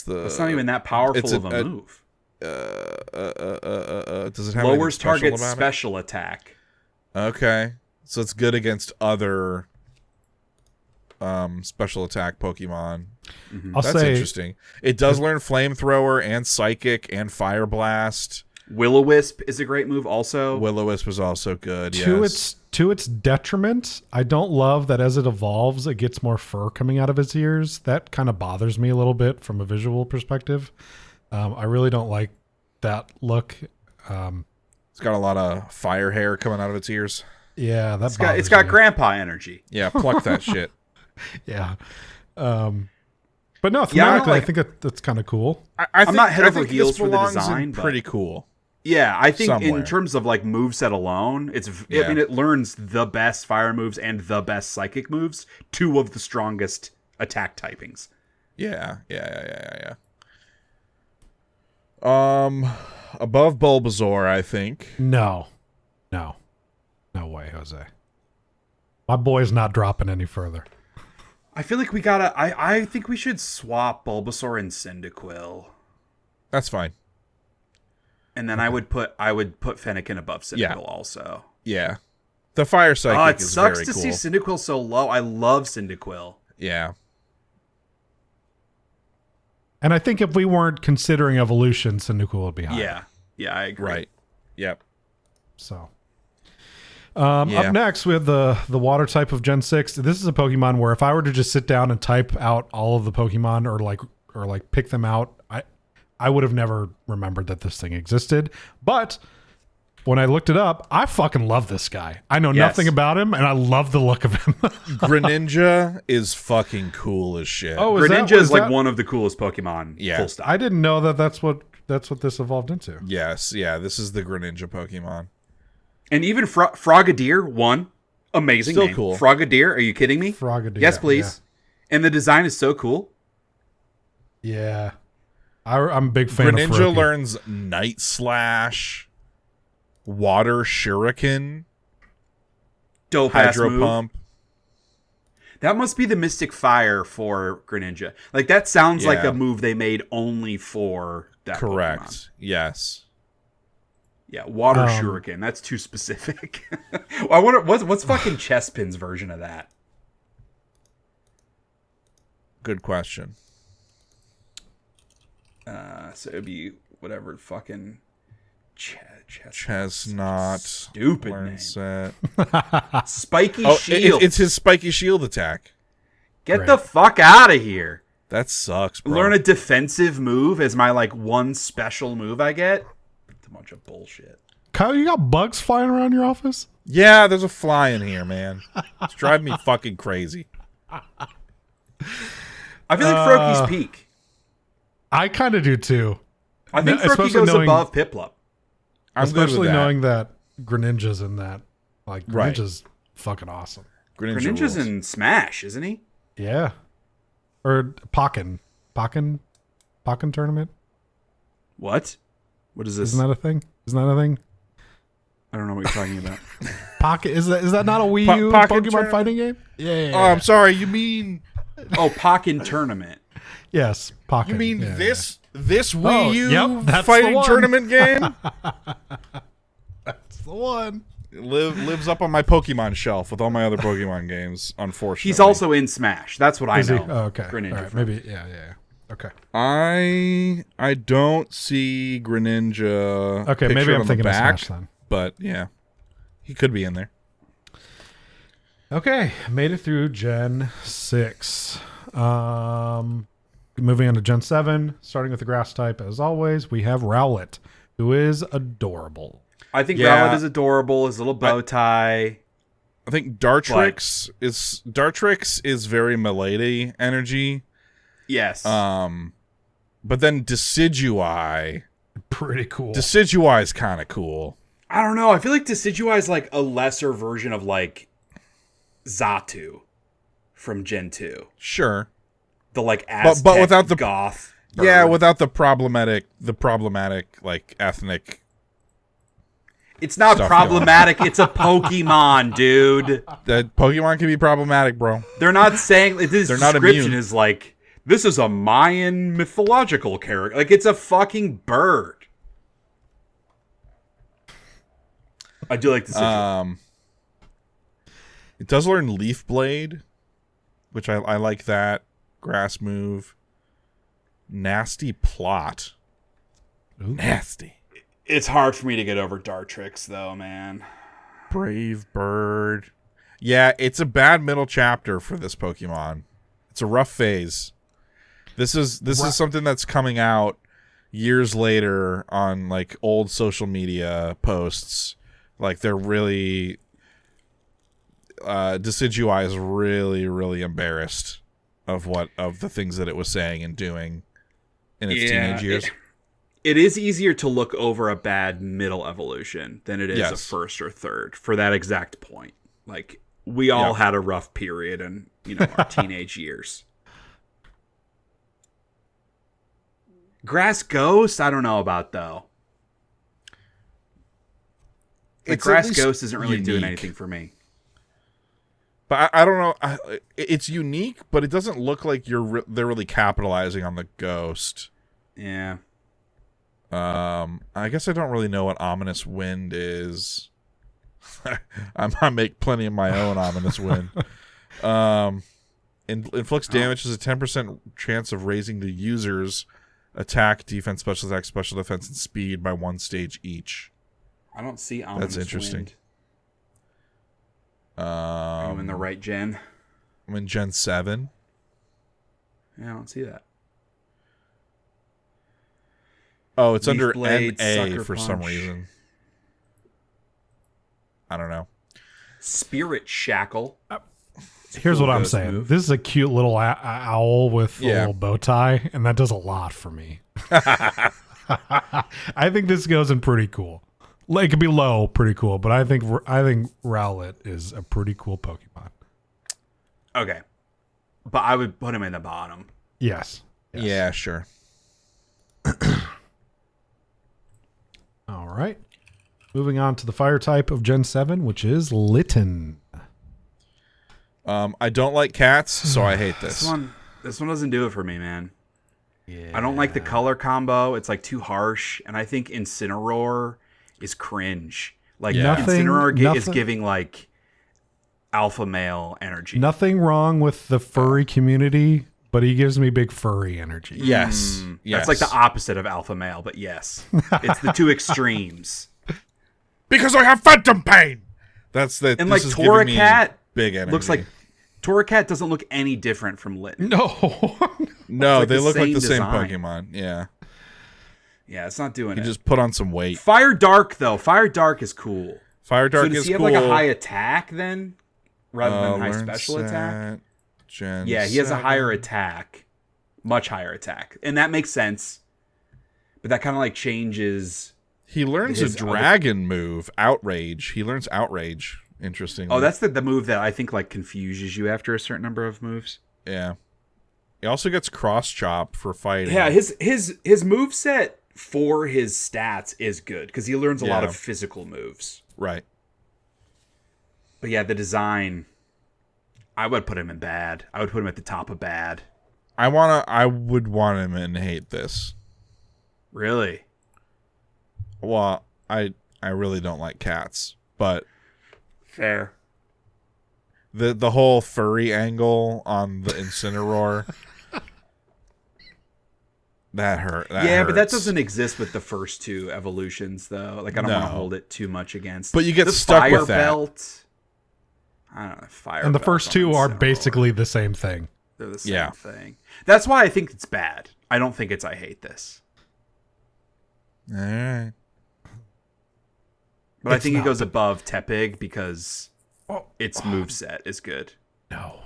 the? It's not even that powerful of a move. Does it have lowers target special attack? Okay, so it's good against other special attack Pokemon. Mm-hmm. That's interesting. It does learn Flamethrower and Psychic and Fire Blast. Will-O-Wisp is a great move also. Will-O-Wisp is also good, To its detriment, I don't love that as it evolves, it gets more fur coming out of its ears. That kind of bothers me a little bit from a visual perspective. I really don't like that look. It's got a lot of fire hair coming out of its ears. Yeah, it's got grandpa energy. Yeah, pluck that shit. Yeah. But no, thematically, I think that's kind of cool. I'm not head over heels for the design. Pretty cool. Yeah, I think in terms of like moveset alone, I mean, it learns the best fire moves and the best psychic moves, two of the strongest attack typings. Yeah. Above Bulbasaur, I think. No way, Jose. My boy's not dropping any further. I feel like we gotta. I think we should swap Bulbasaur and Cyndaquil. That's fine. And then I would put Fennekin above Cyndaquil also. Yeah. The fire psychic is very cool. It sucks to see Cyndaquil so low. I love Cyndaquil. Yeah. And I think if we weren't considering evolution, Cyndaquil would be higher. Yeah. Yeah, I agree. Right. Yep. So, up next we have the water type of Gen 6. This is a Pokemon where if I were to just sit down and type out all of the Pokemon or like pick them out, I would have never remembered that this thing existed. But when I looked it up, I fucking love this guy. I know nothing about him, and I love the look of him. Greninja is fucking cool as shit. Oh, Greninja is like one of the coolest Pokemon. Yeah. Full stop. I didn't know that's what this evolved into. Yes, yeah, this is the Greninja Pokemon. And even Frogadier, one. Amazing Still name. cool. Frogadier, are you kidding me? Frogadier. Yes, please. Yeah. And the design is so cool. Yeah. I'm a big fan of Greninja learns Night Slash, Water Shuriken, dope Hydro move. Pump. That must be the Mystic Fire for Greninja. Like, that sounds like a move they made only for that Correct. Pokemon. Yes. Yeah, Water Shuriken. That's too specific. I wonder, what's fucking Chespin's version of that? Good question. So it'd be whatever fucking Chestnut. Stupid name. Set. Spiky Shield. It's his Spiky Shield attack. Get the fuck out of here. That sucks, bro. Learn a defensive move as my one special move I get. It's a bunch of bullshit. Kyle, you got bugs flying around your office? Yeah, there's a fly in here, man. It's driving me fucking crazy. I feel like Froakie's peak. I kind of do too. I think Froakie goes above Piplup. Especially knowing that Greninja's in that. Like, Greninja's fucking awesome. Greninja's in Smash, isn't he? Yeah. Or Pokken tournament? What is this? Isn't that a thing? I don't know what you're talking about. Pocket is that not a Wii U Pokemon fighting game? Yeah. Oh, I'm sorry. You mean Pokken tournament? Yes, Pokken. You mean this Wii U fighting tournament game? That's the one. Lives up on my Pokemon shelf with all my other Pokemon games. Unfortunately, he's also in Smash. That's what I know. Oh, okay. Greninja. Right. Maybe. Yeah. Okay. I don't see Greninja. Okay, maybe I'm thinking of Smash then. But yeah, he could be in there. Okay, made it through Gen 6. Moving on to Gen 7, starting with the grass type as always, we have Rowlet, who is adorable. I think Rowlet is adorable. His little bow tie. I think Dartrix is very Milady energy. Yes. But then Decidueye, pretty cool. Decidueye is kind of cool. I don't know. I feel like Decidueye is like a lesser version of like Xatu from Gen 2. Sure. The like Aztec but without the goth. Bird. Yeah, without the problematic like ethnic. It's not problematic. It's a Pokemon, dude. That Pokemon can be problematic, bro. They're not saying this They're not description immune. is like this is a Mayan mythological character. Like it's a fucking bird. I do like the It does learn Leaf Blade, which I like that. Grass move. Nasty Plot. Ooh. Nasty. It's hard for me to get over Dartrix, though, man. Brave Bird. Yeah, it's a bad middle chapter for this Pokemon. It's a rough phase. This is something that's coming out years later on like old social media posts. Like they're really Decidueye is really, really embarrassed of the things that it was saying and doing in its teenage years. It is easier to look over a bad middle evolution than it is a first or third for that exact point. Like we all had a rough period in, our teenage years. Grass Ghost, I don't know about though. Like Grass Ghost isn't really doing anything for me. But I don't know. It's unique, but it doesn't look like they're really capitalizing on the ghost. Yeah. I guess I don't really know what Ominous Wind is. I make plenty of my own Ominous Wind. Inflicts damage has a 10% chance of raising the user's Attack, defense, special attack, special defense, and speed by 1 stage each. I don't see ominous. That's interesting. Wind. Are you in the right gen? I'm in Gen 7. Yeah, I don't see that. Oh, it's Leaf under Blade, NA Sucker for Punch. some reason. I don't know. Spirit Shackle. Here's what I'm saying. Move. This is a cute little owl with a little bow tie, and that does a lot for me. I think this goes in pretty cool. Like, it could be low, pretty cool, but I think Rowlet is a pretty cool Pokemon. Okay. But I would put him in the bottom. Yes. Yeah, sure. All right. Moving on to the fire type of Gen 7, which is Litten. I don't like cats, so I hate this. This one doesn't do it for me, man. Yeah. I don't like the color combo. It's like too harsh, and I think Incineroar is cringe. Like Incineroar is giving like alpha male energy. Nothing wrong with the furry community, but he gives me big furry energy. Yes. Yes. That's like the opposite of alpha male, but yes. It's the two extremes. Because I have phantom pain. That's the And like Torracat big energy. looks like Torracat doesn't look any different from Litten. No. No, like they the look like same the same design. Pokemon. Yeah. Yeah, it's not doing You it. just put on some weight. Fire Dark though. Fire Dark is cool. Fire Dark so does is he have cool. like a high attack then? Rather than high Learn special set, attack? Gen Yeah, he has a 7. higher attack. Much higher attack. And that makes sense. But that kind of like changes. He learns a dragon move, Outrage. He learns Outrage. Interesting. Oh, that's the move that I think like confuses you after a certain number of moves. Yeah. He also gets Cross Chop for fighting. Yeah, his moveset for his stats is good because he learns a lot of physical moves. Right. But yeah, the design, I would put him in bad. I would put him at the top of bad. I would want him and hate this. Really? Well, I really don't like cats, but Fair. the whole furry angle on the Incineroar that hurt. That yeah, hurts. but that doesn't exist with the first two evolutions, though. Like, I don't want to hold it too much against. But you get the stuck fire with that. belt. I don't know. Fire. And the belt first on two are Incineroar. basically the same thing. They're the same thing. That's why I think it's bad. I don't think it's I hate this. All right. But I think it goes above Tepig because its moveset is good. No.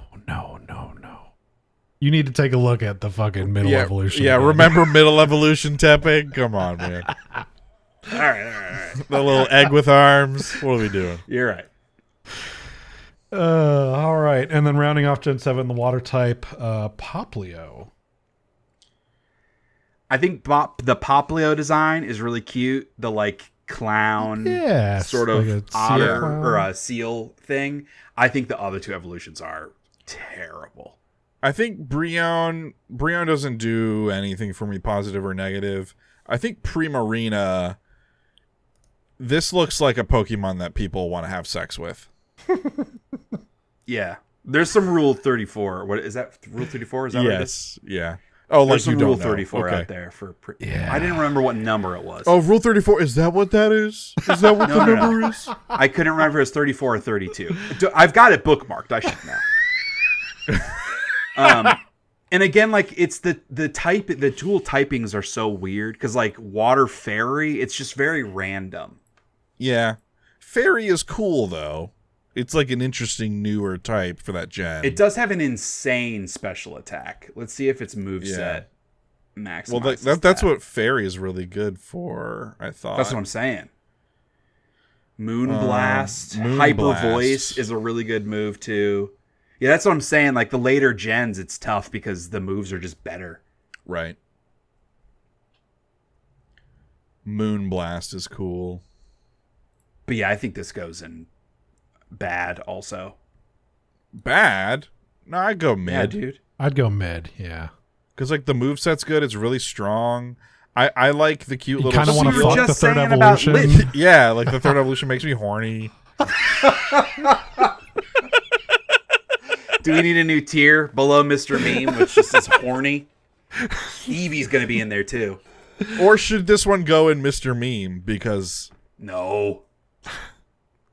You need to take a look at the fucking middle evolution. Yeah, again. remember middle evolution Tepig? Come on, man. All right. The little egg with arms. What are we doing? You're right. All right. And then rounding off Gen 7, the water type, Poplio. I think the Poplio design is really cute. The like clown sort of like a otter seal or a seal thing. I think the other two evolutions are terrible. I think Brionne doesn't do anything for me, positive or negative. I think Primarina, this looks like a Pokemon that people want to have sex with. Yeah. There's some Rule 34. What is that? Rule 34? Is that right? Yes. Yeah. Oh, There's like some you Rule don't know. 34 Okay. out there for. I didn't remember what number it was. Oh, Rule 34. Is that what that is? Is that what the number is? I couldn't remember if it was 34 or 32. I've got it bookmarked. I should know. And again, like it's the dual typings are so weird because like Water Fairy, it's just very random. Yeah. Fairy is cool though. It's like an interesting newer type for that gen. It does have an insane special attack. Let's see if its moveset maximizes. Well, that's what Fairy is really good for, I thought. That's what I'm saying. Moonblast, Moonblast. Hyper Voice is a really good move too. Yeah, that's what I'm saying. Like the later gens, it's tough because the moves are just better. Right. Moonblast is cool. But yeah, I think this goes in bad also. Bad? No, I'd go mid. Yeah, dude. I'd go mid, yeah. Because like the moveset's good. It's really strong. I like the cute little... kind of want to You were fuck the just third saying about evolution. Yeah, like the third evolution makes me horny. Do we need a new tier below Mr. Meme, which just says horny? Eevee's gonna be in there too. Or should this one go in Mr. Meme? Because no.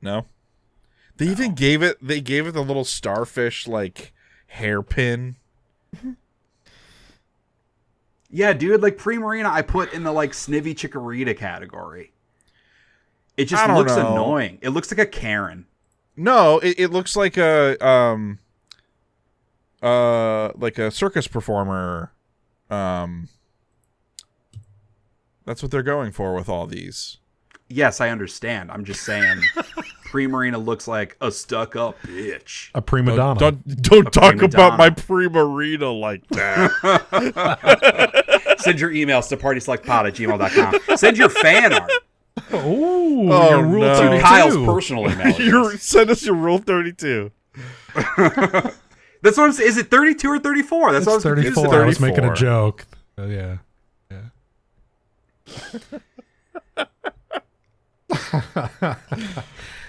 They even gave it the little starfish like hairpin. Yeah, dude, like Primarina I put in the like Snivy Chikorita category. It just looks annoying. It looks like a Karen. No, it looks like a circus performer. That's what they're going for with all these. Yes, I understand. I'm just saying Primarina looks like a stuck-up bitch. A prima donna. Don't talk about my Primarina like that. Send your emails to partyselectpod@gmail.com. Send your fan art. Your Rule 32. Kyle's personal email. Send us your Rule 32. That's what I'm saying. Is it 32 or 34? That's what I was 34. I was making a joke. Yeah.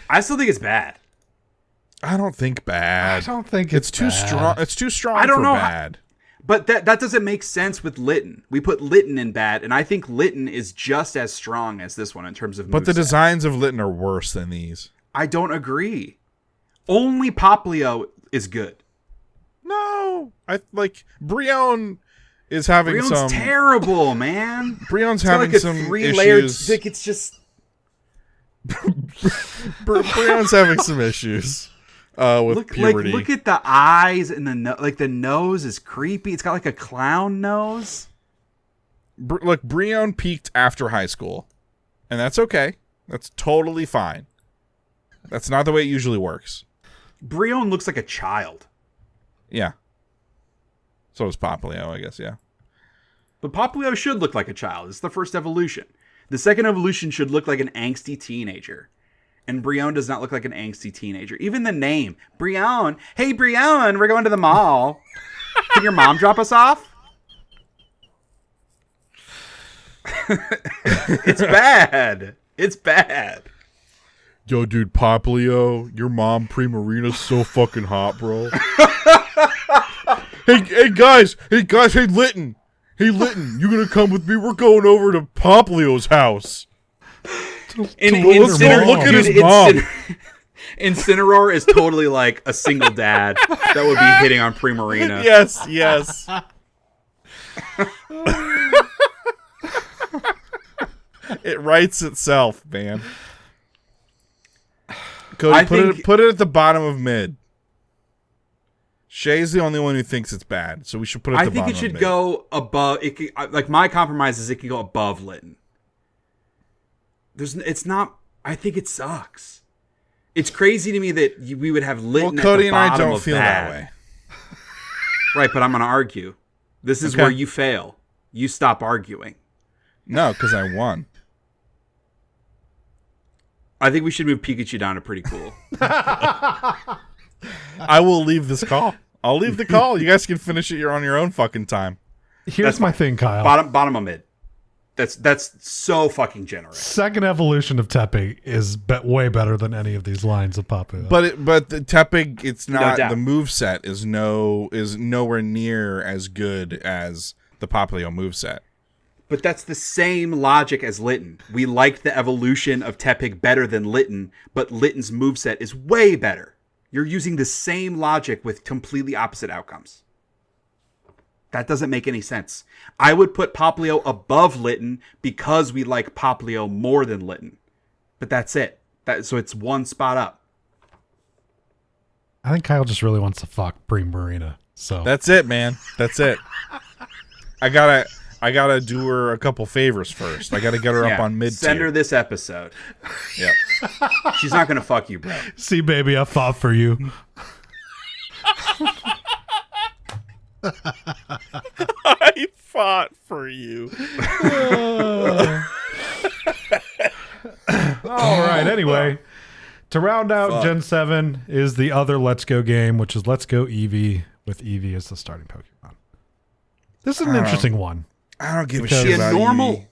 I still think it's bad. I don't think bad. I don't think it's too strong. It's too strong I don't for know bad. But that doesn't make sense with Litten. We put Litten in bad, and I think Litten is just as strong as this one in terms of But the moveset. designs of Litten are worse than these. I don't agree. Only Poplio is good. No. I like Brion is having Brion's terrible, man. Brion's It's having like a some 3-layered issues. stick. It's just Brion's having some issues with puberty. Look at the eyes and the nose is creepy. It's got like a clown nose. Look, Brion peaked after high school, and that's okay. That's totally fine. That's not the way it usually works. Brion looks like a child. Yeah. So does Poplio, I guess, yeah. But Poplio should look like a child. It's the first evolution. The second evolution should look like an angsty teenager. And Brion does not look like an angsty teenager. Even the name, Brion. Hey, Brion, we're going to the mall. Can your mom drop us off? It's bad. It's bad. Yo, dude, Poplio, your mom Primarina's so fucking hot, bro. Hey, guys, hey, Litten. Hey, Litten, you gonna come with me? We're going over to Poplio's house. Look at his mom. Incineroar is totally like a single dad that would be hitting on Primarina. Yes. It writes itself, man. Cody, put it at the bottom of mid. Shay's the only one who thinks it's bad, so we should put it at the bottom of mid. I think it should go above. Like my compromise is it can go above Litten. It's not. I think it sucks. It's crazy to me that we would have Litten. Well, Cody at the and I bottom don't of feel bad. that way. Right, but I'm going to argue. This is where you fail. You stop arguing. No, because I won. I think we should move Pikachu down to pretty cool. I will leave this call. I'll leave the call. You guys can finish it on your own fucking time. Here's my thing, Kyle. Bottom of mid. That's so fucking generous. Second evolution of Tepe is way better than any of these lines of Poplio. But the Tepe, it's not No doubt. the moveset is nowhere near as good as the Poplio moveset. But that's the same logic as Litten. We liked the evolution of Tepig better than Litten, but Litten's moveset is way better. You're using the same logic with completely opposite outcomes. That doesn't make any sense. I would put Poplio above Litten because we like Poplio more than Litten. But that's it. So it's one spot up. I think Kyle just really wants to fuck Primarina. So That's it, man. That's it. I gotta do her a couple favors first. I gotta get her up on mid. Send her this episode. Yep. She's not gonna fuck you, bro. See, baby, I fought for you. I fought for you. All right. Anyway, to round out Gen 7 is the other Let's Go game, which is Let's Go Eevee, with Eevee as the starting Pokemon. This is an interesting one. I don't give a shit about Eevee.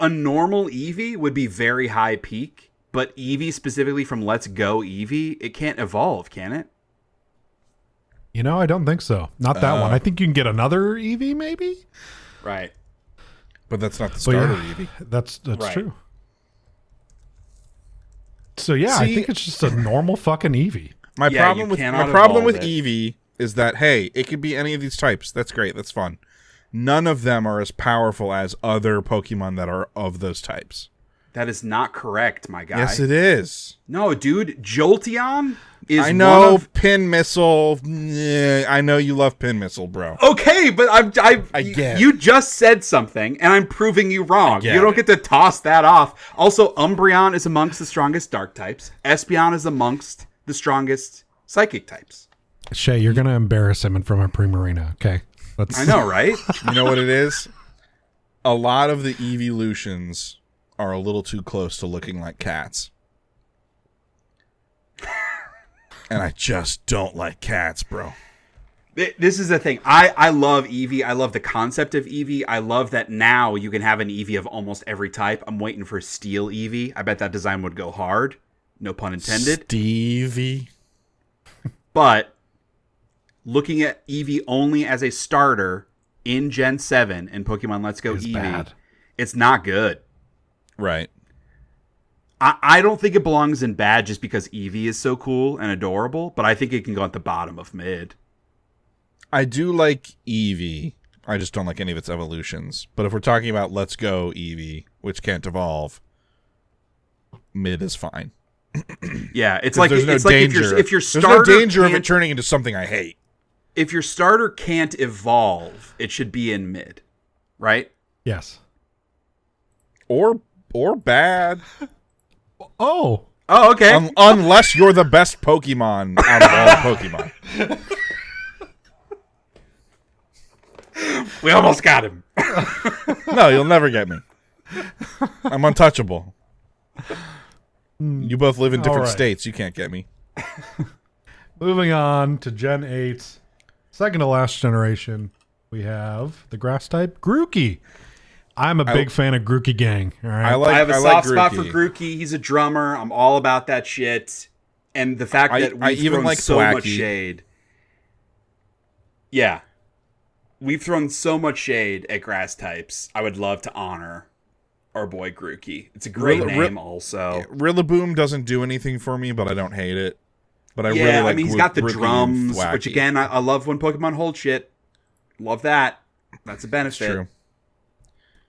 A normal Eevee would be very high peak, but Eevee specifically from Let's Go Eevee, it can't evolve, can it? I don't think so. Not that one. I think you can get another Eevee, maybe? Right. But that's not the starter Eevee. That's Right. true. So, yeah, I think it's just a normal fucking Eevee. My problem with it. Eevee is that, hey, it could be any of these types. That's great. That's fun. None of them are as powerful as other Pokemon that are of those types. That is not correct, my guy. Yes, it is. No, dude. Jolteon is I know Pin Missile. I know you love Pin Missile, bro. Okay, but I get you just said something, and I'm proving you wrong. You don't get to toss that off. Also, Umbreon is amongst the strongest Dark types. Espeon is amongst the strongest Psychic types. Shay, you're going to embarrass him in front of Primarina, okay? I know, right? You know what it is? A lot of the evolutions are a little too close to looking like cats. And I just don't like cats, bro. This is the thing. I love Eevee. I love the concept of Eevee. I love that now you can have an Eevee of almost every type. I'm waiting for Steel Eevee. I bet that design would go hard. No pun intended. Stevie. But looking at Eevee only as a starter in Gen 7 in Pokemon Let's Go Eevee, bad. It's not good. Right. I don't think it belongs in bad just because Eevee is so cool and adorable, but I think it can go at the bottom of mid. I do like Eevee. I just don't like any of its evolutions. But if we're talking about Let's Go Eevee, which can't evolve, mid is fine. Yeah, it's like there's no it's danger. Like if your starter there's no danger of it turning into something I hate. If your starter can't evolve, it should be in mid, right? Yes. Or bad. Oh, okay. Unless you're the best Pokemon out of all Pokemon. We almost got him. No, you'll never get me. I'm untouchable. You both live in different states. You can't get me. Moving on to Gen 8. Second to last generation, we have the grass type Grookey. I'm a big fan of Grookey Gang. All right. I have a soft spot for Grookey. He's a drummer. I'm all about that shit. And the fact that we've thrown so much shade. Yeah. We've thrown so much shade at grass types. I would love to honor our boy Grookey. It's a great name also. Rillaboom doesn't do anything for me, but I don't hate it. But I really like I mean, he's got the drums, which again, I love when Pokemon hold shit. Love that. That's a benefit. It's true.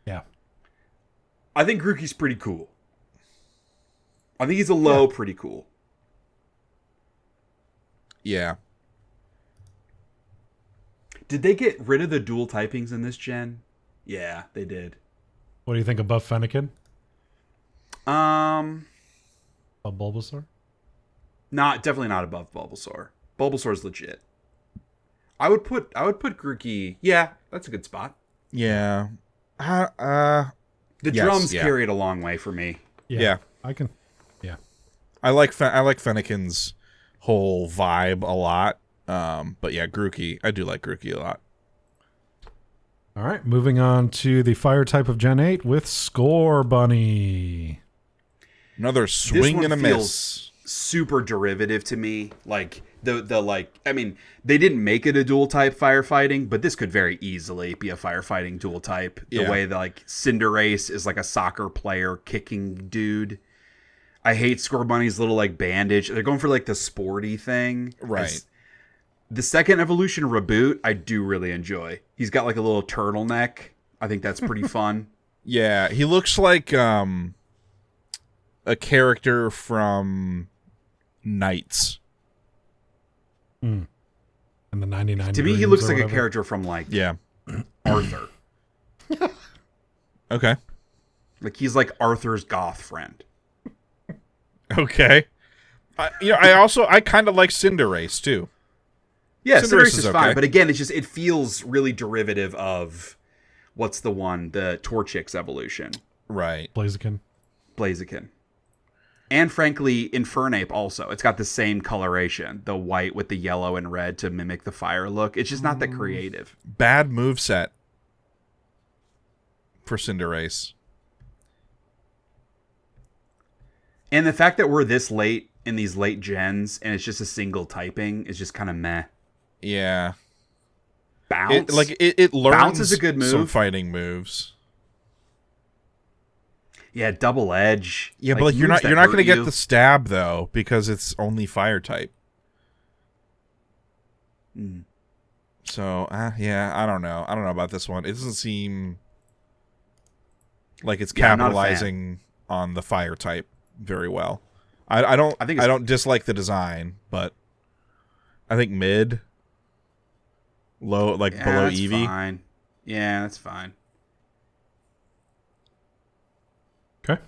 Yeah. I think Grookey's pretty cool. I think he's a low pretty cool. Yeah. Did they get rid of the dual typings in this gen? Yeah, they did. What do you think above Fennekin? Above Bulbasaur? Definitely not above Bulbasaur. Bulbasaur's legit. I would put Grookey. Yeah, that's a good spot. Yeah. The drums carry it a long way for me. Yeah. I can. Yeah. I like Fennekin's whole vibe a lot. But yeah, Grookey. I do like Grookey a lot. All right, moving on to the fire type of Gen 8 with Score Bunny. Another swing and a miss. Super derivative to me. Like I mean, they didn't make it a dual type firefighting, but this could very easily be a firefighting dual type. The way that like Cinderace is like a soccer player kicking dude. I hate Score Bunny's little like bandage. They're going for like the sporty thing. Right. The second evolution reboot, I do really enjoy. He's got like a little turtleneck. I think that's pretty fun. Yeah, he looks like a character from Knights. And the 99 To me, he looks like a character from like Arthur. Okay. Like he's like Arthur's goth friend. Okay. I kind of like Cinderace too. Yeah, Cinderace is fine, but again, it feels really derivative of what's the one, the Torchic evolution. Right. Blaziken. And frankly, Infernape also. It's got the same coloration, the white with the yellow and red to mimic the fire look. It's just not that creative. Bad moveset for Cinderace. And the fact that we're this late in these late gens and it's just a single typing is just kind of meh. Yeah. Bounce? It learns Bounce is a good move. Some fighting moves. Yeah, double edge. Yeah, but you're not going to get the stab though because it's only fire type. So, yeah, I don't know. I don't know about this one. It doesn't seem like it's capitalizing on the fire type very well. I don't dislike the design, but I think mid, low, below Eevee. Fine. Yeah, that's fine. Okay.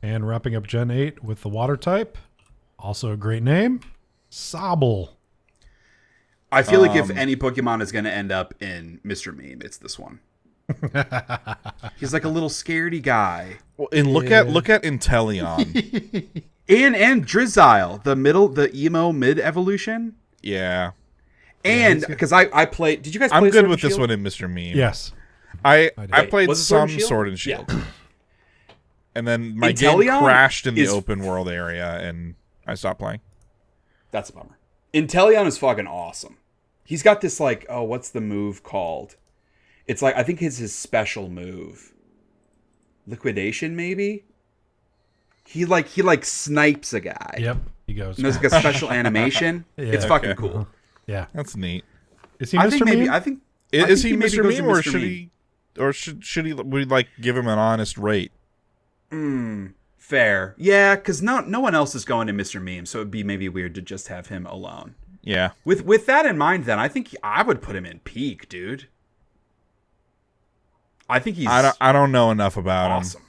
And wrapping up Gen 8 with the water type. Also a great name. Sobble. I feel like if any Pokemon is going to end up in Mr. Meme, it's this one. He's like a little scaredy guy. Well, and look at Inteleon. and Drizzile, the emo mid evolution. Yeah. And because I played, did you guys play I'm good Sword with and this Shield? one in Mr. Meme. Yes. I played was it some Sword and Shield? Sword and Shield. Yeah. And then my Inteleon game crashed in the open world area and I stopped playing. That's a bummer. Inteleon is fucking awesome. He's got this what's the move called? It's I think it's his special move. Liquidation, maybe? He snipes a guy. Yep. He goes. And there's a special animation. Yeah, it's fucking cool. Yeah. That's neat. Is he Mr. Meme? Is he Mr. Meme or should we give him an honest rate? Fair. Yeah, because no one else is going to Mr. Meme, so it'd be maybe weird to just have him alone. Yeah. With that in mind, then I think I would put him in peak, dude. I think he's. I don't know enough about awesome. him.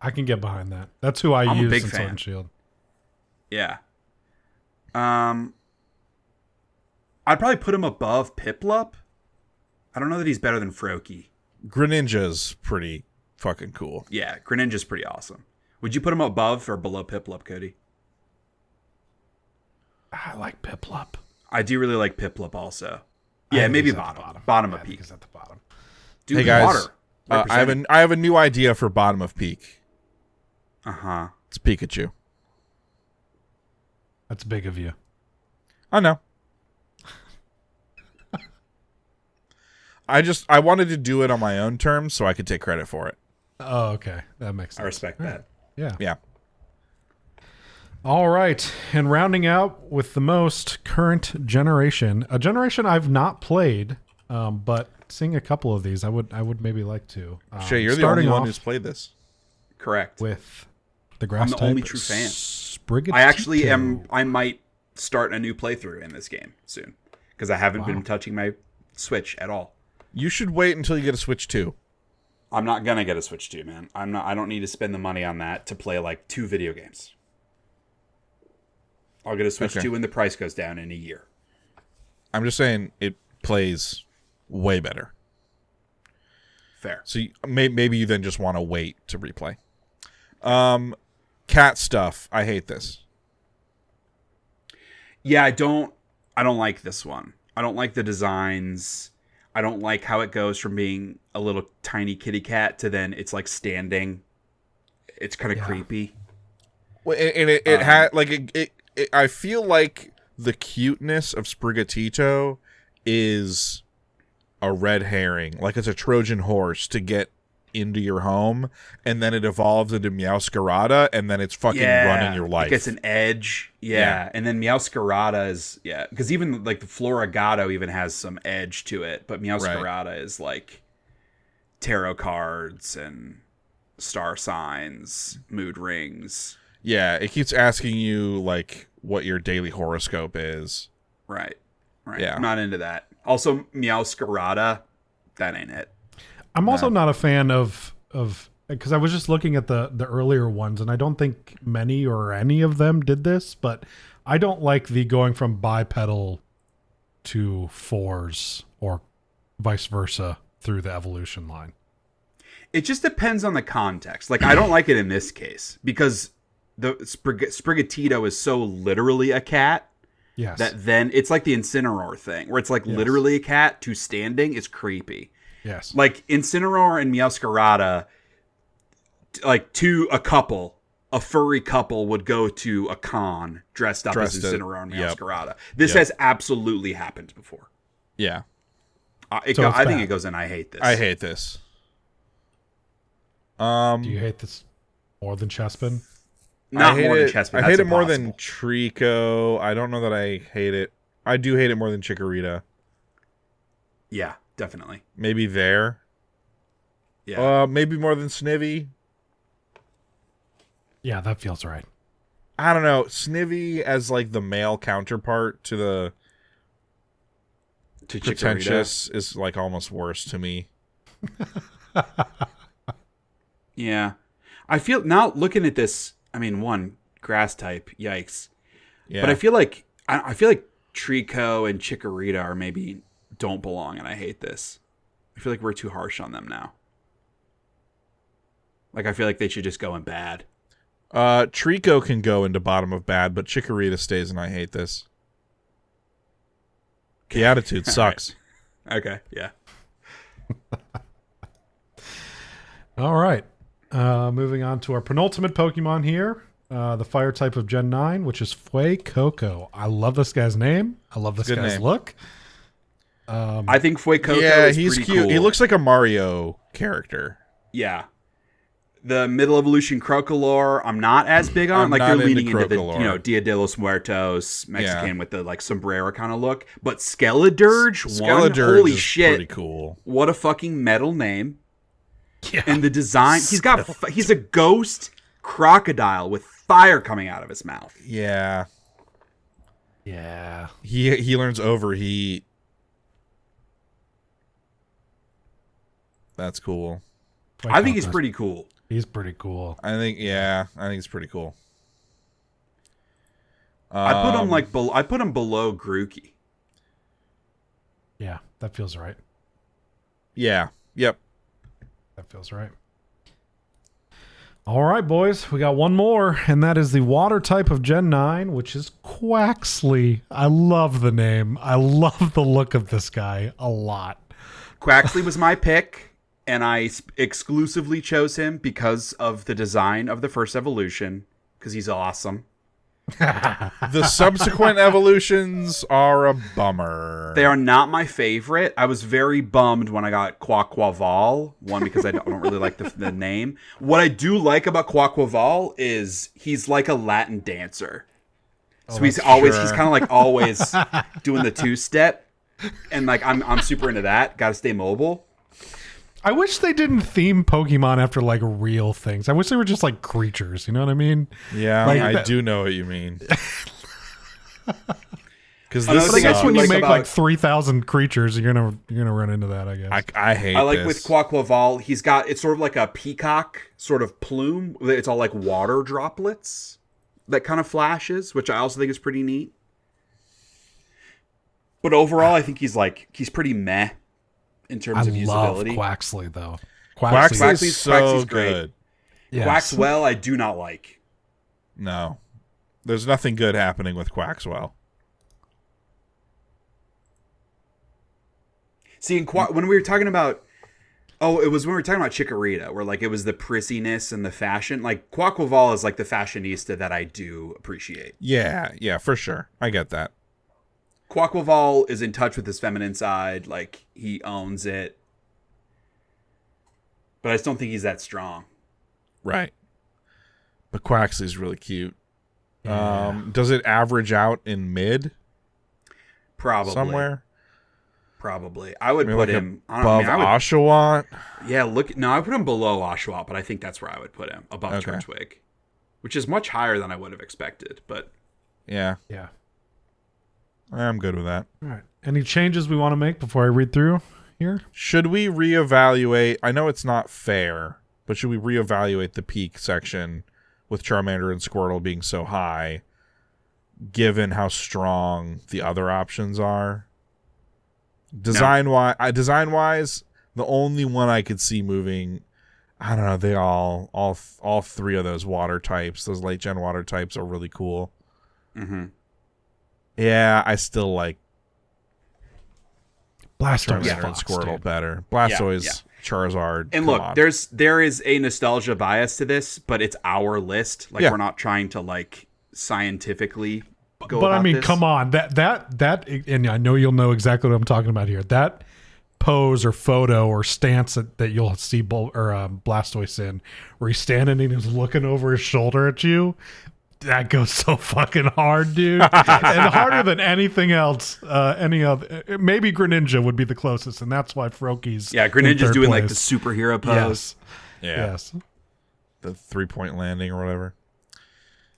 I can get behind that. That's who I'm use in Sword and Shield. Yeah. I'd probably put him above Piplup. I don't know that he's better than Froakie. Greninja's pretty fucking cool. Yeah, Greninja's pretty awesome. Would you put him above or below Piplup, Cody? I like Piplup. I do really like Piplup also. Yeah, maybe bottom of peak. He's at the bottom. Dude, hey guys, water. I have a new idea for bottom of peak. It's Pikachu. That's big of you. I know. I wanted to do it on my own terms so I could take credit for it. Oh, okay. That makes sense. I respect that. Yeah. Yeah. All right. And rounding out with the most current generation, a generation I've not played, but seeing a couple of these, I would maybe like to. Shay, you're the only one who's played this. Correct. With the grass type. I'm the only true fan. Sprigatito. I actually am. I might start a new playthrough in this game soon because I haven't been touching my Switch at all. You should wait until you get a Switch 2. I'm not gonna get a Switch 2, man. I don't need to spend the money on that to play 2 video games. I'll get a Switch 2 when the price goes down in a year. I'm just saying it plays way better. Fair. So maybe you then just want to wait to replay. Cat stuff. I hate this. Yeah, I don't like this one. I don't like the designs. I don't like how it goes from being a little tiny kitty cat to then it's standing. It's kind of creepy. Well, and it had I feel like the cuteness of Sprigatito is a red herring, like it's a Trojan horse to get into your home, and then it evolves into Meowscarada, and then it's fucking running your life. It gets an edge, and then Meowscarada is because even the Floragato even has some edge to it, but Meowscarada is tarot cards and star signs, mood rings. Yeah, it keeps asking you what your daily horoscope is. Right. Yeah. I'm not into that. Also, Meowscarada, that ain't it. I'm also not a fan of because I was just looking at the earlier ones, and I don't think many or any of them did this, but I don't like the going from bipedal to fours or vice versa through the evolution line. It just depends on the context. I don't like it in this case because the Sprigatito is so literally a cat. Yes. That then it's like the Incineroar thing where it's literally a cat to standing is creepy. Yes. Incineroar and Meowscarada, to a couple, a furry couple would go to a con dressed up as Incineroar and Meowscarada. This has absolutely happened before. Yeah. I think it goes in I hate this. I hate this. Do you hate this more than Chespin? Not more than Chespin. I hate it more than Trico. I don't know that I hate it. I do hate it more than Chikorita. Yeah, definitely. Maybe there. Yeah. Maybe more than Snivy. Yeah, that feels right. I don't know. Snivy as like the male counterpart to the pretentious is like almost worse to me. Yeah. I feel now looking at this, I mean, one, grass type, yikes. Yeah. But I feel like Trico and Chikorita are maybe don't belong, and I hate this. I feel like we're too harsh on them now. Like, I feel like they should just go in bad. Trico can go into bottom of bad, but Chikorita stays and I hate this. The attitude sucks. Right. Okay, yeah. All right. Moving on to our penultimate Pokemon here. The fire type of Gen 9, which is Fuecoco. I love this guy's name. I love this guy's look. I think Fuecoco is he's pretty cute. cool. He looks like a Mario character. Yeah. The middle evolution Crocolore, I'm not as big on. Like, they're leaning into the, Dia de los Muertos Mexican with the, like, sombrero kind of look. But Skeledirge, holy shit. Pretty cool. What a fucking metal name. Yeah. And the design, he's a ghost crocodile with fire coming out of his mouth. Yeah. Yeah. He learns overheat. That's cool. I think he's pretty cool. He's pretty cool. I think it's pretty cool. I put him below Grookey. Yeah, that feels right. Yeah. Yep. That feels right. All right, boys. We got one more, and that is the water type of Gen 9, which is Quaxley. I love the name. I love the look of this guy a lot. Quaxley was my pick. And I exclusively chose him because of the design of the first evolution, because he's awesome. The subsequent evolutions are a bummer. They are not my favorite. I was very bummed when I got Quaquaval. One, because I don't really like the name. What I do like about Quaquaval is he's like a Latin dancer. So he's kind of like always doing the two-step. And like I'm super into that. Got to stay mobile. I wish they didn't theme Pokemon after like real things. I wish they were just like creatures. You know what I mean? Yeah, like, I do know what you mean. Because I guess when you make like 3,000 creatures, you're gonna run into that. I guess I hate. I like with Quaquaval, it's sort of like a peacock sort of plume. It's all like water droplets that kind of flashes, which I also think is pretty neat. But overall, I think he's pretty meh. In terms of usability. I love Quaxley, though. Quaxley's so good. Yes. Quaxwell, I do not like. No. There's nothing good happening with Quaxwell. See, when we were talking about... Oh, it was when we were talking about Chikorita, where like it was the prissiness and the fashion. Like, Quaquaval is like the fashionista that I do appreciate. Yeah, for sure. I get that. Quaquaval is in touch with his feminine side. Like, he owns it. But I just don't think he's that strong. Right. But Quaxley's really cute. Yeah. Does it average out in mid? Probably. Somewhere? Probably. I would put him... Above Oshawott? Yeah, I put him below Oshawott, but I think that's where I would put him. Above Turtwig. Which is much higher than I would have expected, but... Yeah. Yeah. I'm good with that. All right. Any changes we want to make before I read through here? Should we reevaluate? I know it's not fair, but should we reevaluate the peak section with Charmander and Squirtle being so high, given how strong the other options are? Design-wise, the only one I could see moving, I don't know, they all three of those water types, those late-gen water types are really cool. Mm-hmm. Yeah, I still like Blastoise and Squirtle better. Blastoise Charizard. And look, there is a nostalgia bias to this, but it's our list. Like we're not trying to like scientifically go but about I mean, this. come on, that, and I know you'll know exactly what I'm talking about here. That pose or photo or stance that you'll see Blastoise in, where he's standing and he's looking over his shoulder at you. That goes so fucking hard, dude, and harder than anything else. Any other, maybe Greninja would be the closest, and that's why Froakie's Greninja's doing like the superhero pose. Yes, the 3-point landing or whatever.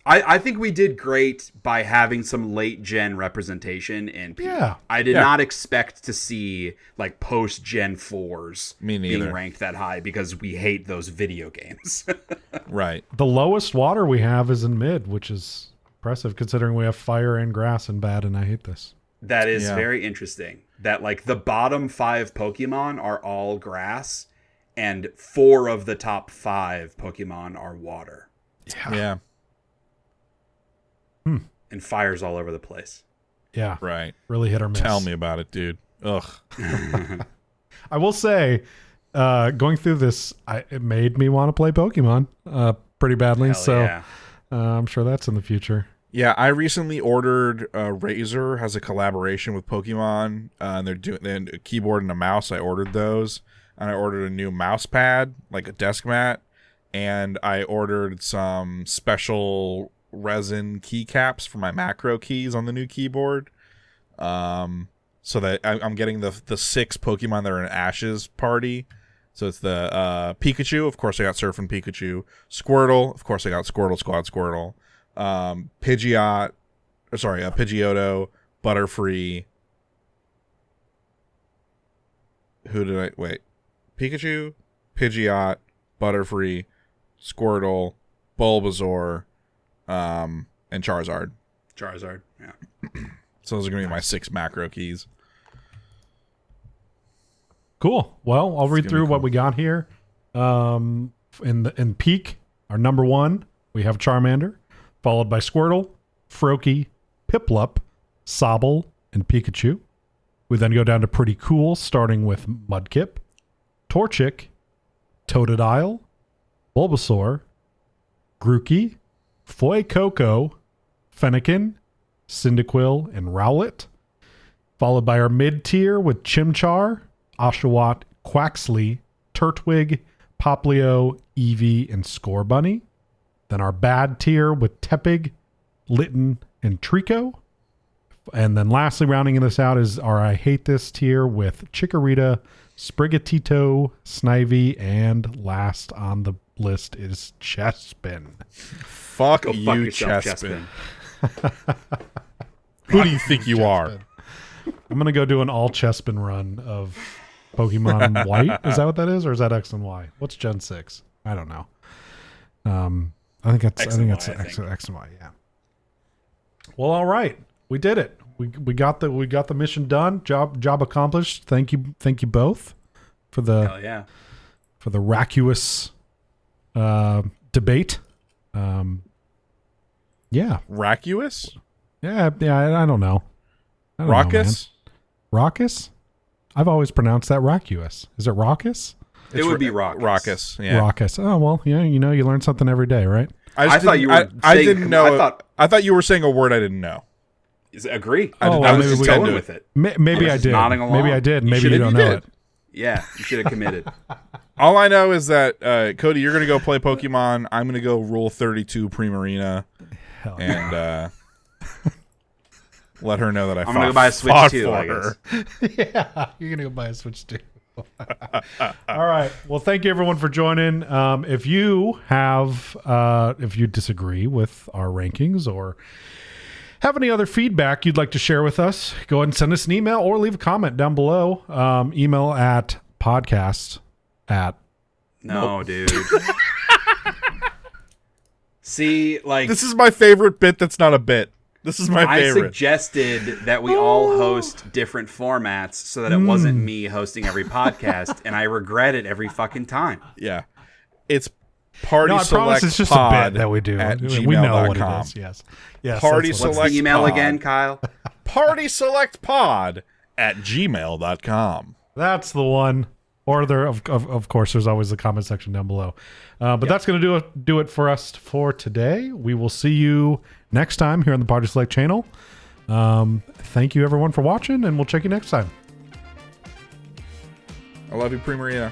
I think we did great by having some late gen representation in P. Yeah. I did not expect to see like post gen 4s being ranked that high because we hate those video games. Right. The lowest water we have is in mid, which is impressive considering we have fire and grass in bad, and I hate this. That is very interesting. That like the bottom 5 Pokemon are all grass, and 4 of the top 5 Pokemon are water. Yeah. And fire's all over the place. Yeah. Right. Really hit or miss. Tell me about it, dude. Ugh. I will say, going through this, it made me want to play Pokemon pretty badly. Hell so yeah. I'm sure that's in the future. Yeah, I recently ordered Razer has a collaboration with Pokemon. They're doing a keyboard and a mouse. I ordered those, and I ordered a new mouse pad, like a desk mat, and I ordered some special resin keycaps for my macro keys on the new keyboard. So that I'm getting the 6 Pokemon that are in Ash's party. So it's the Pikachu, of course I got Surfing Pikachu. Squirtle, of course I got Squirtle Squad Squirtle. Pidgeotto, Butterfree. Pikachu, Pidgeot, Butterfree, Squirtle, Bulbasaur, and Charizard. Yeah. So those are going to be my 6 macro keys. Cool. Well, I'll read through what we got here. In peak, our number 1, we have Charmander, followed by Squirtle, Froakie, Piplup, Sobble, and Pikachu. We then go down to pretty cool, starting with Mudkip, Torchic, Totodile, Bulbasaur, Grookey, Fuecoco, Fennekin, Cyndaquil, and Rowlet. Followed by our mid-tier with Chimchar, Oshawott, Quaxley, Turtwig, Poplio, Eevee, and Scorbunny. Then our bad tier with Tepig, Litten, and Trico. And then lastly, rounding this out is our I hate this tier with Chikorita, Sprigatito, Snivy, and last on the list is Chespin. Fuck you, Chespin. Who do you think you are? I'm going to go do an all Chespin run of Pokemon White. Is that what that is? Or is that X and Y? What's Gen 6? I don't know. I think that's X and Y, yeah. Well, all right. We did it. We got the mission done. Job accomplished. Thank you both for the vacuous debate. Yeah. Vacuous? Yeah, I don't know. Raucous? Raucous? I've always pronounced that raucous. Is it raucous? It would be raucous. Raucous, yeah. Raucous. Oh, well, yeah, you learn something every day, right? I thought you were I didn't know. I thought you were saying a word I didn't know. Agree. I was just going with it. Maybe I did. Maybe I did. Maybe you don't know it. Yeah, you should have committed. All I know is that, Cody, you're going to go play Pokemon. I'm going to go Rule 32 Primarina. And let her know that I'm going to go buy a Switch too, I guess. Yeah, you're going to go buy a Switch too. All right. Well, thank you everyone for joining. If you disagree with our rankings or have any other feedback you'd like to share with us, go ahead and send us an email or leave a comment down below. Email at podcast at. No, dude. See, like, this is my favorite bit that's not a bit. This is my favorite. I suggested that we all host different formats so that it wasn't me hosting every podcast, and I regret it every fucking time. Yeah. It's party I select promise it's just a bit that we do. We know what it is. Yes. Party select What's the email again, Kyle? Party select pod at gmail.com. That's the one. Or there, of course, there's always the comment section down below. But that's going to do it for us for today. We will see you next time here on the Party Select channel. Thank you, everyone, for watching, and we'll check you next time. I love you, Pre Marina.